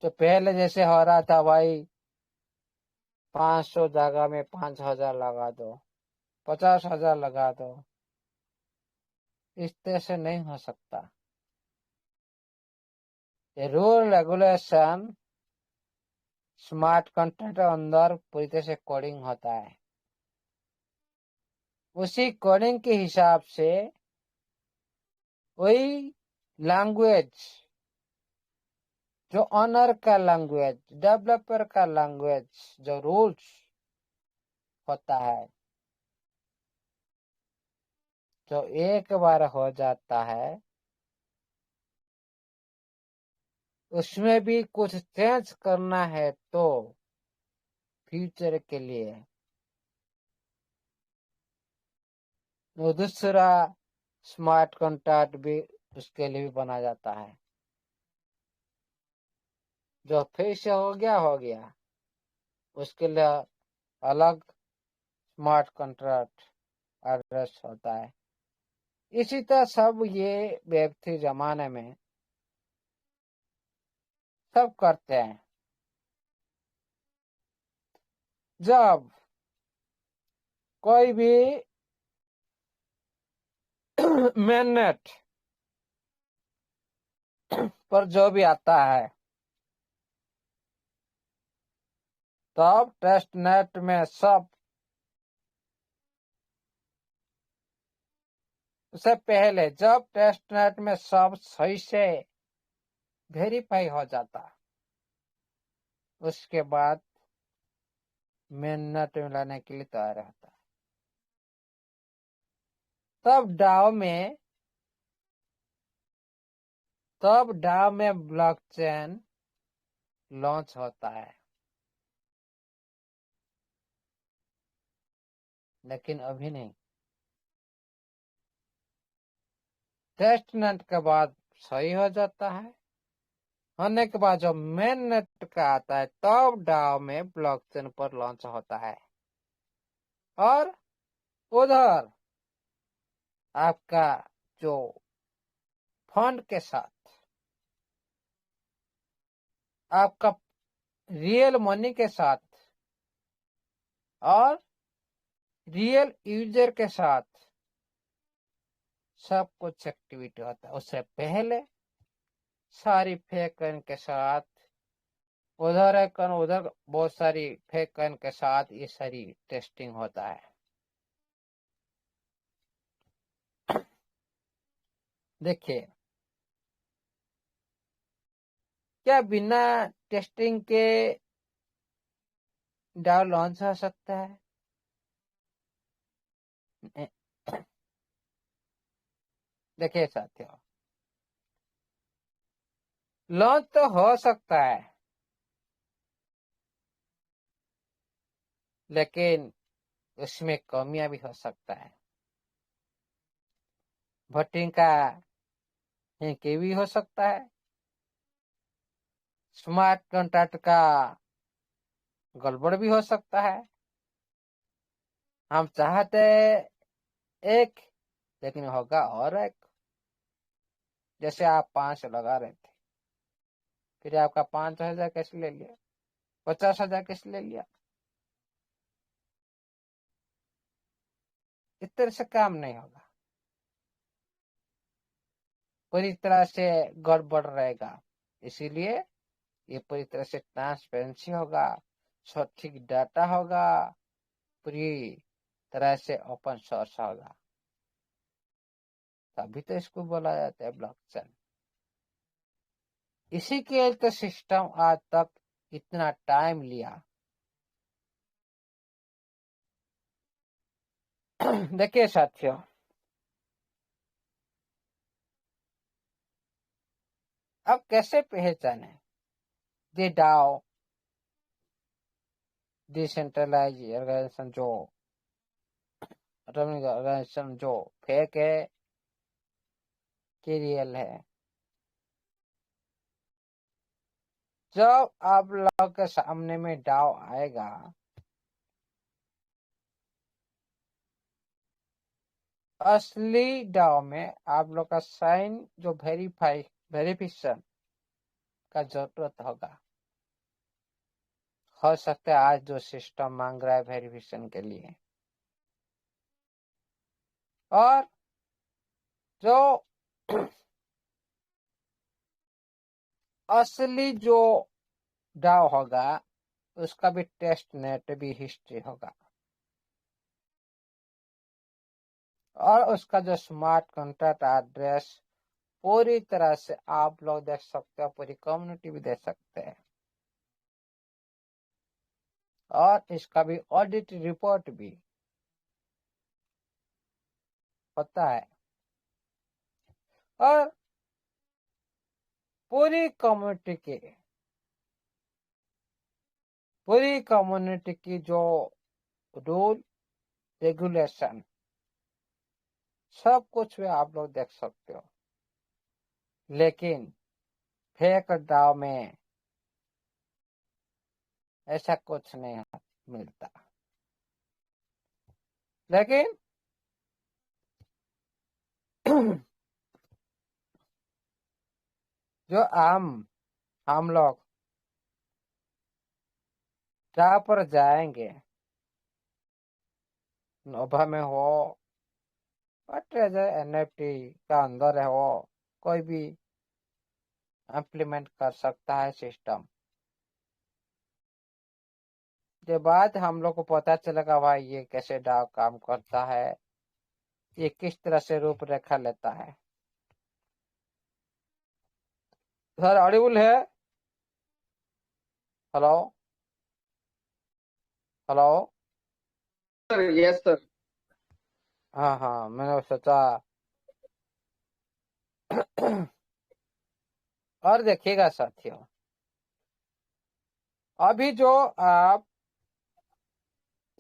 [SPEAKER 2] तो पहले जैसे हो रहा था भाई, 500 जगह में 5,000 लगा दो, 50,000 लगा दो, इस तरह से नहीं हो सकता। ये रूल रेगुलेशन स्मार्ट कॉन्ट्रैक्ट के अंदर पूरी तरह से कोडिंग होता है। उसी कोडिंग के हिसाब से वही लैंग्वेज, जो ऑनर का लैंग्वेज, डेवलपर का लैंग्वेज, जो रूल्स होता है, जो एक बार हो जाता है उसमें भी कुछ चेंज करना है तो फ्यूचर के लिए वो दूसरा स्मार्ट कॉन्ट्रैक्ट भी उसके लिए भी बना जाता है। जो फिर से हो गया, उसके लिए अलग स्मार्ट कॉन्ट्रैक्ट एड्रेस होता है। इसी तरह सब ये वेब 3 जमाने में सब करते हैं। जब कोई भी मेननेट पर जो भी आता है, तब टेस्ट नेट में सब उससे पहले जब टेस्ट नेट में सब सही से वेरीफाई हो जाता, उसके बाद मेन नेट में लाने के लिए तैयार रहता। तब डाव में ब्लॉकचेन लॉन्च होता है। लेकिन अभी नहीं। टेस्ट नेट के बाद सही हो जाता है, होने के बाद जो मेन नेट का आता है तब डाव में ब्लॉकचेन पर लॉन्च होता है। और उधर आपका जो फंड के साथ आपका रियल मनी के साथ और रियल यूजर के साथ सब कुछ एक्टिविटी होता है। उससे पहले सारी फेक कॉइन के साथ उधर एक कॉइन, उधर बहुत सारी फेक कॉइन के साथ ये सारी टेस्टिंग होता है। देखिए, क्या बिना टेस्टिंग के डाउ लॉन्च हो सकता है? देखिए साथियों, लॉन्च तो हो सकता है, लेकिन उसमें कमियां भी हो सकता है। भोटिंग का ये भी हो सकता है, स्मार्ट कॉन्ट्रैक्ट का गड़बड़ भी हो सकता है। हम चाहते एक, लेकिन होगा और एक। जैसे आप 5 लगा रहे थे, फिर आपका 5,000 कैसे ले लिया, 50,000 कैसे ले लिया? इस तरह से काम नहीं होगा, पूरी तरह से गड़बड़ रहेगा। इसीलिए ये पूरी तरह से ट्रांसपेरेंसी होगा, सटीक डाटा होगा, पूरी तरह से ओपन सोर्स होगा, तभी तो इसको बोला जाता है ब्लॉकचेन। इसी के लिए तो सिस्टम आज तक इतना टाइम लिया। देखिए साथियों, अब कैसे पहचाने ये डाओ डिसेंट्रलाइज ऑर्गेनाइजेशन जो ऑर्गेनाइजेशन जो फेक है कि रियल है? जब आप लोग के सामने में डाओ आएगा, असली डाओ में आप लोग का साइन जो वेरिफिकेशन का जरूरत होगा। हो सकता है आज जो सिस्टम मांग रहा है वेरिफिकेशन के लिए, और जो असली जो डाउ होगा उसका भी टेस्ट नेट भी हिस्ट्री होगा, और उसका जो स्मार्ट कॉन्ट्रैक्ट एड्रेस पूरी तरह से आप लोग देख सकते हो, पूरी कम्युनिटी भी देख सकते हैं, और इसका भी ऑडिट रिपोर्ट भी होता है। और पूरी कम्युनिटी की जो रूल रेगुलेशन सब कुछ भी आप लोग देख सकते हो। लेकिन फेक दाव में ऐसा कुछ नहीं मिलता। लेकिन जो हम लोग जहाँ पर जाएंगे, नोभा में हो, ट्रेजर एनएफटी का अंदर है, वो कोई भी इम्प्लीमेंट कर सकता है सिस्टम। के बाद हम लोग को पता चलेगा भाई ये कैसे डाव काम करता है, ये किस तरह से रूपरेखा लेता है। सर ऑडिबल है? Hello hello.
[SPEAKER 3] Sir yes sir.
[SPEAKER 2] हाँ हाँ, मैंने सोचा। और देखिएगा साथियों, अभी जो आप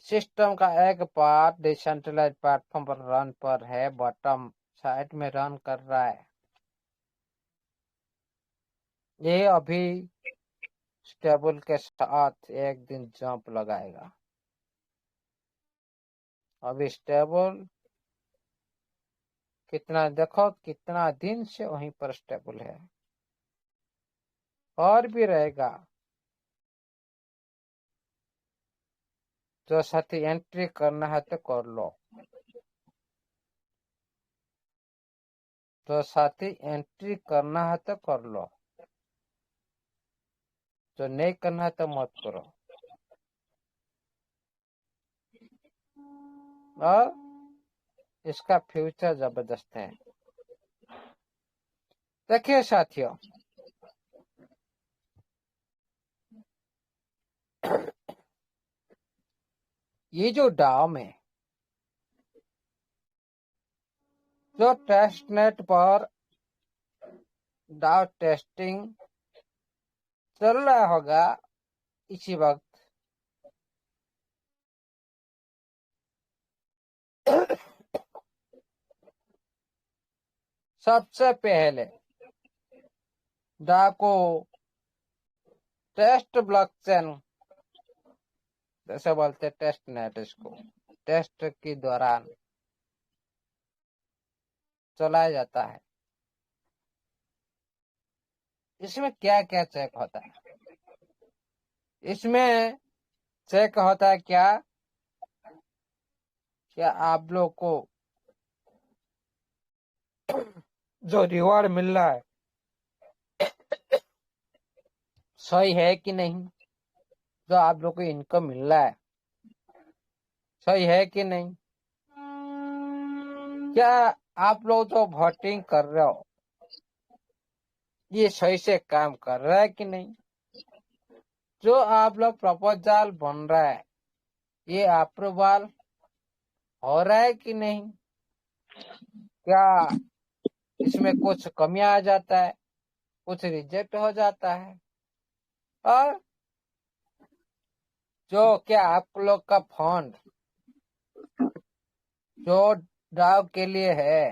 [SPEAKER 2] सिस्टम का एक पार्ट डिसेंट्रलाइज प्लेटफॉर्म पर रन पर है, बॉटम साइड में रन कर रहा है, ये अभी स्टेबल के साथ एक दिन जंप लगाएगा। अभी स्टेबल कितना देखो, कितना दिन से वहीं पर स्टेबल है। और भी रहेगा। जो साथी एंट्री करना है तो कर लो, जो साथी एंट्री करना है तो कर लो, जो नहीं करना है तो मत करो। और इसका फ्यूचर जबरदस्त है। देखिए साथियों, ये जो डाव है, जो टेस्ट नेट पर डाव टेस्टिंग चल रहा होगा इसी वक्त, सबसे पहले डाव को टेस्ट ब्लॉकचेन, जैसे बोलते टेस्ट नेट, इसको टेस्ट के दौरान चलाया जाता है। इसमें क्या क्या चेक होता है? इसमें चेक होता है क्या आप लोग को जो रिवॉर्ड मिल रहा है सही है कि नहीं, जो आप लोग को इनकम मिल रहा है सही है कि नहीं, क्या आप लोग जो वोटिंग कर रहे हो ये सही से काम कर रहा है कि नहीं, जो आप लोग प्रपोजल बन रहा है ये अप्रूवल हो रहा है कि नहीं, क्या इसमें कुछ कमी आ जाता है, कुछ रिजेक्ट हो जाता है, और जो क्या आप लोग का फंड जो ड्राव के लिए है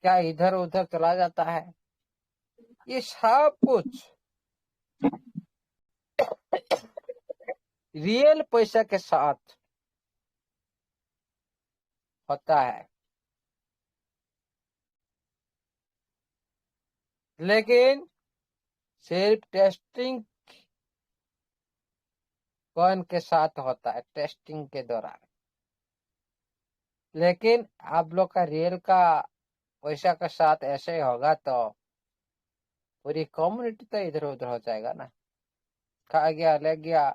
[SPEAKER 2] क्या इधर उधर चला जाता है, ये सब कुछ रियल पैसा के साथ होता है। लेकिन सिर्फ टेस्टिंग कौन के साथ होता है, टेस्टिंग के दौरान। लेकिन आप लोग का रियल का पैसा के साथ ऐसे ही होगा तो पूरी कम्युनिटी तो इधर उधर हो जाएगा ना, खा गया ले गया,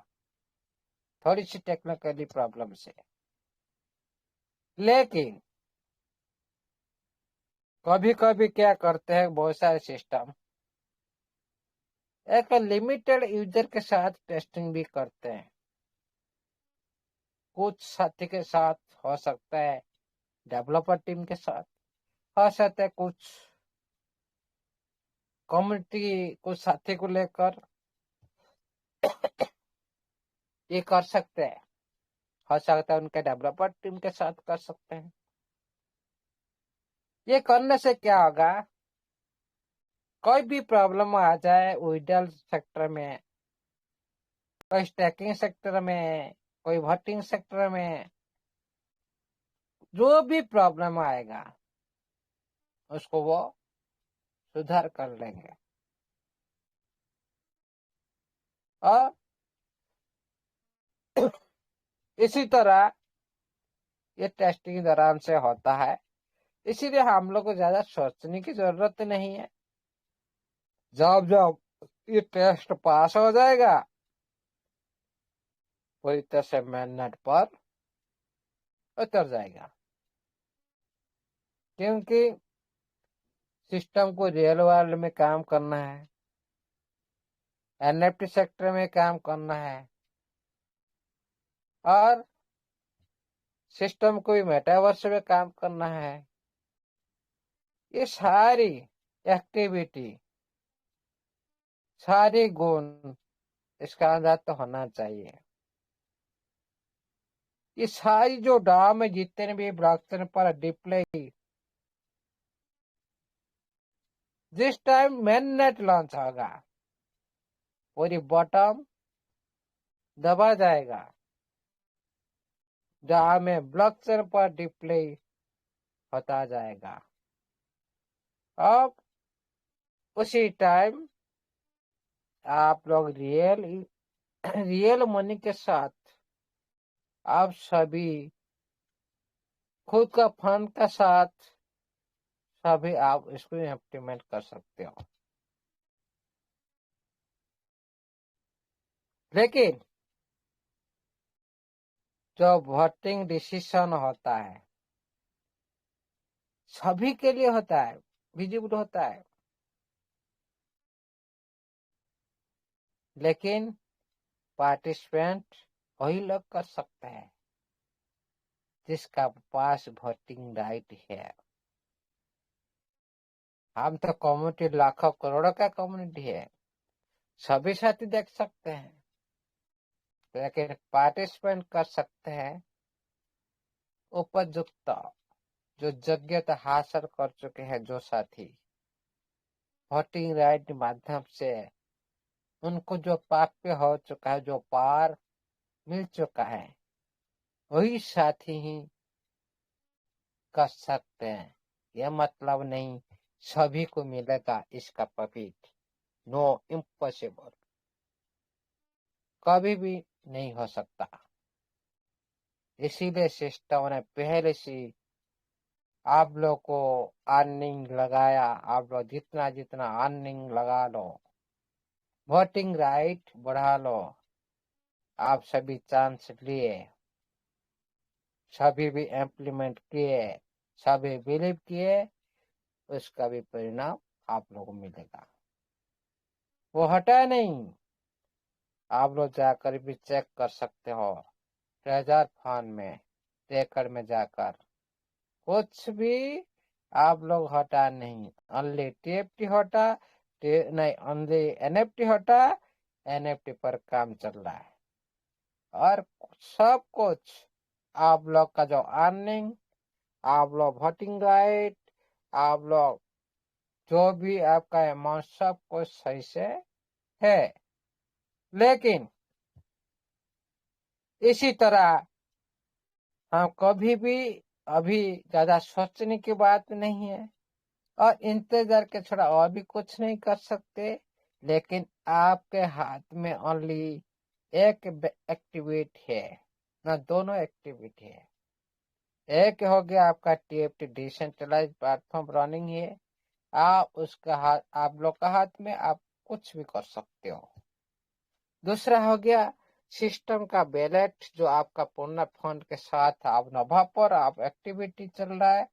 [SPEAKER 2] थोड़ी सी टेक्निकली प्रॉब्लम से। लेकिन कभी कभी क्या करते हैं बहुत सारे सिस्टम एक लिमिटेड यूजर के साथ टेस्टिंग भी करते हैं, कुछ साथी के साथ हो सकता है, डेवलपर टीम के साथ हो सकता है, कुछ कम्युनिटी कुछ साथी को लेकर ये कर सकते हैं, हो सकता है उनके डेवलपर टीम के साथ कर सकते हैं। ये करने से क्या होगा, कोई भी प्रॉब्लम आ जाए विड्रॉल सेक्टर में, कोई स्टैकिंग सेक्टर में, कोई वोटिंग सेक्टर में, जो भी प्रॉब्लम आएगा उसको वो सुधार कर लेंगे। और इसी तरह ये टेस्टिंग दौरान से होता है, इसीलिए हम लोग को ज्यादा सोचने की जरूरत नहीं है। जब जब ये टेस्ट पास हो जाएगा पूरी तरह से मेहनत पर उतर जाएगा, क्योंकि सिस्टम को रियल वर्ल्ड में काम करना है, एनएफटी सेक्टर में काम करना है, और सिस्टम को भी मेटावर्स में काम करना है। ये सारी एक्टिविटी, सारे गुण इसका अंदर तो होना चाहिए। ये सारी जो डाव में जितने भी ब्लॉकचेन पर डिप्ले, जिस टाइम मेन नेट लॉन्च होगा पूरी बॉटम दबा जाएगा, डाव में ब्लॉकचेन पर डिप्ले होता जाएगा। अब उसी टाइम आप लोग रियल मनी के साथ आप सभी खुद का फंड के साथ सभी आप इसको इम्प्लीमेंट कर सकते हो। लेकिन जो वोटिंग डिसीजन होता है सभी के लिए होता है, विजिबल होता है, लेकिन पार्टिसिपेंट वही लोग कर सकते हैं जिसका पास वोटिंग राइट है। हम तो कम्युनिटी लाखों करोड़ों का कम्युनिटी है, सभी साथी देख सकते हैं, लेकिन पार्टिसिपेंट कर सकते हैं उपयुक्त जो योग्यता हासिल कर चुके हैं, जो साथी वोटिंग राइट माध्यम से उनको जो प्राप्य हो चुका है, जो पार मिल चुका है, वही साथी ही कर सकते हैं। यह मतलब नहीं सभी को मिलेगा इसका प्रॉफिट, नो, इम्पॉसिबल, कभी भी नहीं हो सकता। इसीलिए सिस्टम ने पहले से आप लोग को अर्निंग लगाया, आप लोग जितना जितना अर्निंग लगा लो, वोटिंग राइट बढ़ा लो, आप सभी चांस लिए, सभी भी इम्प्लीमेंट किए, सभी बिलीव किए, उसका भी परिणाम आप लोगों को मिलेगा। वो हटा नहीं, आप लोग जाकर भी चेक कर सकते हो ट्रेजर फंड में, ट्रेकर में जाकर कुछ भी आप लोग हटा नहीं, ओनली टीएफटी हटा, नहीं ओनली एनएफटी हटा, एनएफटी पर काम चल रहा है। और सब कुछ आप लोग का जो अर्निंग, आप लोग वोटिंग राइट, आप लोग जो भी आपका अमाउंट सब कुछ सही से है। लेकिन इसी तरह हम कभी भी अभी ज्यादा सोचने की बात नहीं है और इंतजार के छोड़ा और भी कुछ नहीं कर सकते। लेकिन आपके हाथ में ओनली एक एक्टिविटी है, ना दोनों एक्टिविटी है। एक हो गया आपका टीएफटी डिसेंट्रलाइज प्लेटफॉर्म रनिंग है, आप उसका हाथ, आप लोग का हाथ में, आप कुछ भी कर सकते हो। दूसरा हो गया सिस्टम का बैलेट, जो आपका पूर्ण फंड के साथ आप नभा पर आप एक्टिविटी चल रहा है,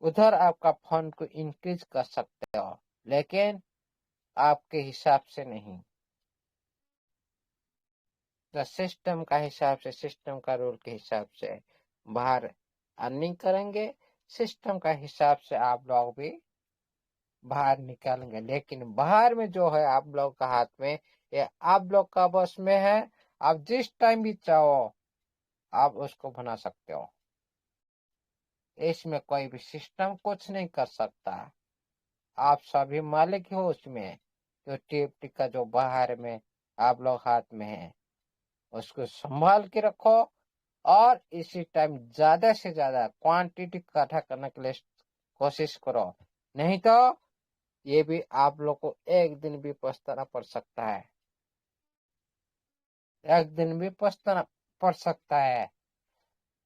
[SPEAKER 2] उधर आपका फंड को इंक्रीज कर सकते हो, लेकिन आपके हिसाब से नहीं, तो सिस्टम का हिसाब से, सिस्टम का रूल के हिसाब से बाहर अर्निंग करेंगे, सिस्टम का हिसाब से आप लोग भी बाहर निकालेंगे। लेकिन बाहर में जो है आप लोग का हाथ में, ये आप लोग का बस में है, आप जिस टाइम भी चाहो आप उसको बना सकते हो, इसमें कोई भी सिस्टम कुछ नहीं कर सकता। आप सभी मालिक हो उसमें, जो टीएफटी का जो बाहर में आप लोग हाथ में है, उसको संभाल के रखो और इसी टाइम ज्यादा से ज्यादा क्वांटिटी इकट्ठा करने के लिए कोशिश करो, नहीं तो ये भी आप लोग को एक दिन भी पछताना पड़ सकता है, एक दिन भी पछताना पड़ सकता है,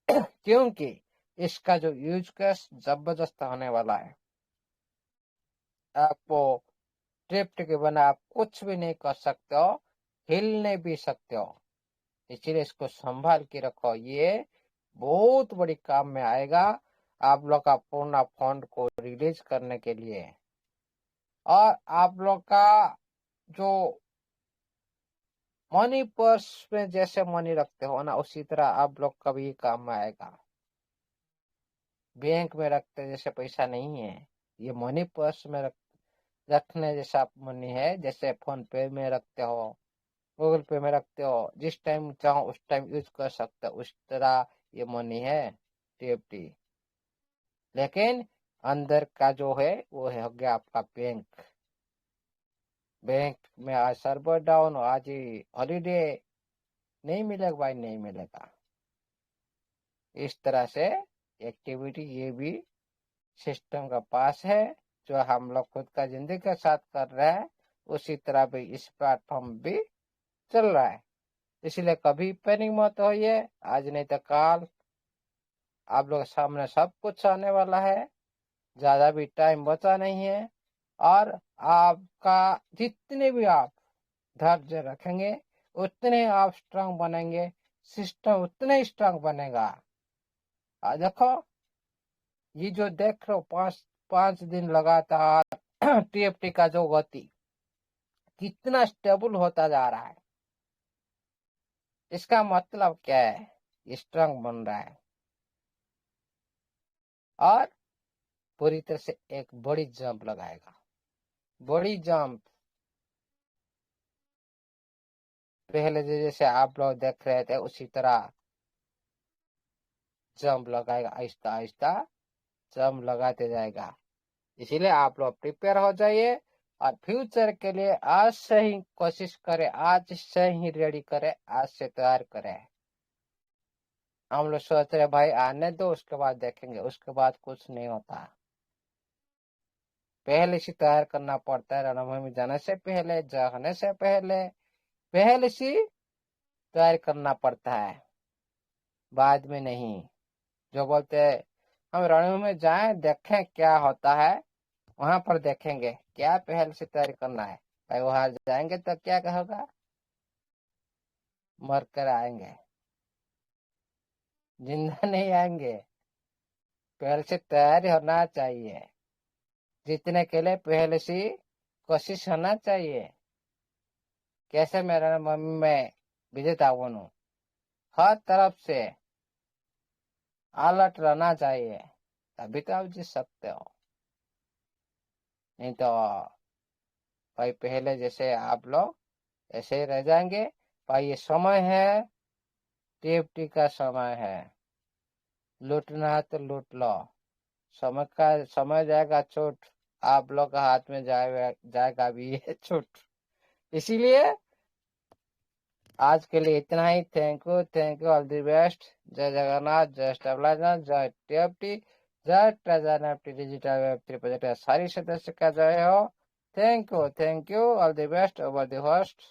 [SPEAKER 2] क्योंकि इसका जो यूज केस जबरदस्त होने वाला है। आपको ट्रिप्ट के बिना आप कुछ भी नहीं कर सकते हो, हिलने भी सकते हो, इसलिए इसको संभाल के रखो, ये बहुत बड़ी काम में आएगा आप लोग का पूर्ण फंड को रिलीज करने के लिए। और आप लोग का जो मनी पर्स में जैसे मनी रखते हो ना, उसी तरह आप लोग का भी काम में आएगा। बैंक में रखते जैसे पैसा नहीं है, ये मनी पर्स में रखने जैसा मनी है, जैसे फोन पे में रखते हो, गूगल पे में रखते हो, जिस टाइम चाहो उस टाइम यूज कर सकते हो, उस तरह ये मनी है टीएफटी। लेकिन अंदर का जो है वो है हो गया आपका बैंक। बैंक में आज सर्वर डाउन, आज हॉलीडे, नहीं मिलेगा भाई, नहीं मिलेगा। इस तरह से एक्टिविटी ये भी सिस्टम का पास है, जो हम लोग खुद का जिंदगी के साथ कर रहे हैं, उसी तरह भी इस प्लेटफॉर्म भी चल रहा है। इसलिए कभी पैनिक मत होइए, आज नहीं तो कल आप लोग के सामने सब कुछ आने वाला है। ज्यादा भी टाइम बचा नहीं है, और आपका जितने भी आप धैर्य रखेंगे उतने आप स्ट्रांग बनेंगे, सिस्टम उतने स्ट्रांग बनेगा। देखो, ये जो देख रहे हो 5 दिन लगातार टीएफटी का जो गति कितना स्टेबल होता जा रहा है, इसका मतलब क्या है? स्ट्रांग बन रहा है। और पूरी तरह से एक बड़ी जंप लगाएगा, बड़ी जंप। पहले जैसे आप लोग देख रहे थे उसी तरह जंप लगाएगा, आहिस्ता आहिस्ता जंप लगाते जाएगा। इसीलिए आप लोग प्रिपेयर हो जाइए और फ्यूचर के लिए आज से ही कोशिश करें, आज से ही रेडी करें, आज से तैयार करें। हम लोग सोच रहे भाई आने दो, उसके बाद देखेंगे, उसके बाद कुछ नहीं होता। पहले से तैयार करना पड़ता है। रणभूमि जाने से पहले, जाने से पहले से तैयार करना पड़ता है, बाद में नहीं। जो बोलते हैं हम रणभूमि में जाएं, देखें क्या होता है, वहां पर देखेंगे क्या पहले से तैयारी करना है। भाई वहां जाएंगे तो क्या कहोगा? मर कर आएंगे, जिंदा नहीं आएंगे। पहले से तैयारी होना चाहिए, जीतने के लिए पहले से कोशिश होना चाहिए। कैसे मेरा मम्मी में विजेता बनूं, हर तरफ से अलर्ट रहना चाहिए, तभी तो आप जीत सकते हो। नहीं तो भाई पहले जैसे आप लोग ऐसे ही रह जाएंगे। भाई ये समय है, टीएफटी का समय है, लूटना है तो लूट लो। समय जाएगा छूट, आप लोग का हाथ में जाएगा भी ये छूट। इसीलिए आज के लिए इतना ही। Thank you, all the best. जय जगन्नाथ, जय स्टेबलाइजर, जय टीएफटी, जय treasure NFT digital web 3 project सारी सदस्य का जय हो। Thank you, all the best. Over the host.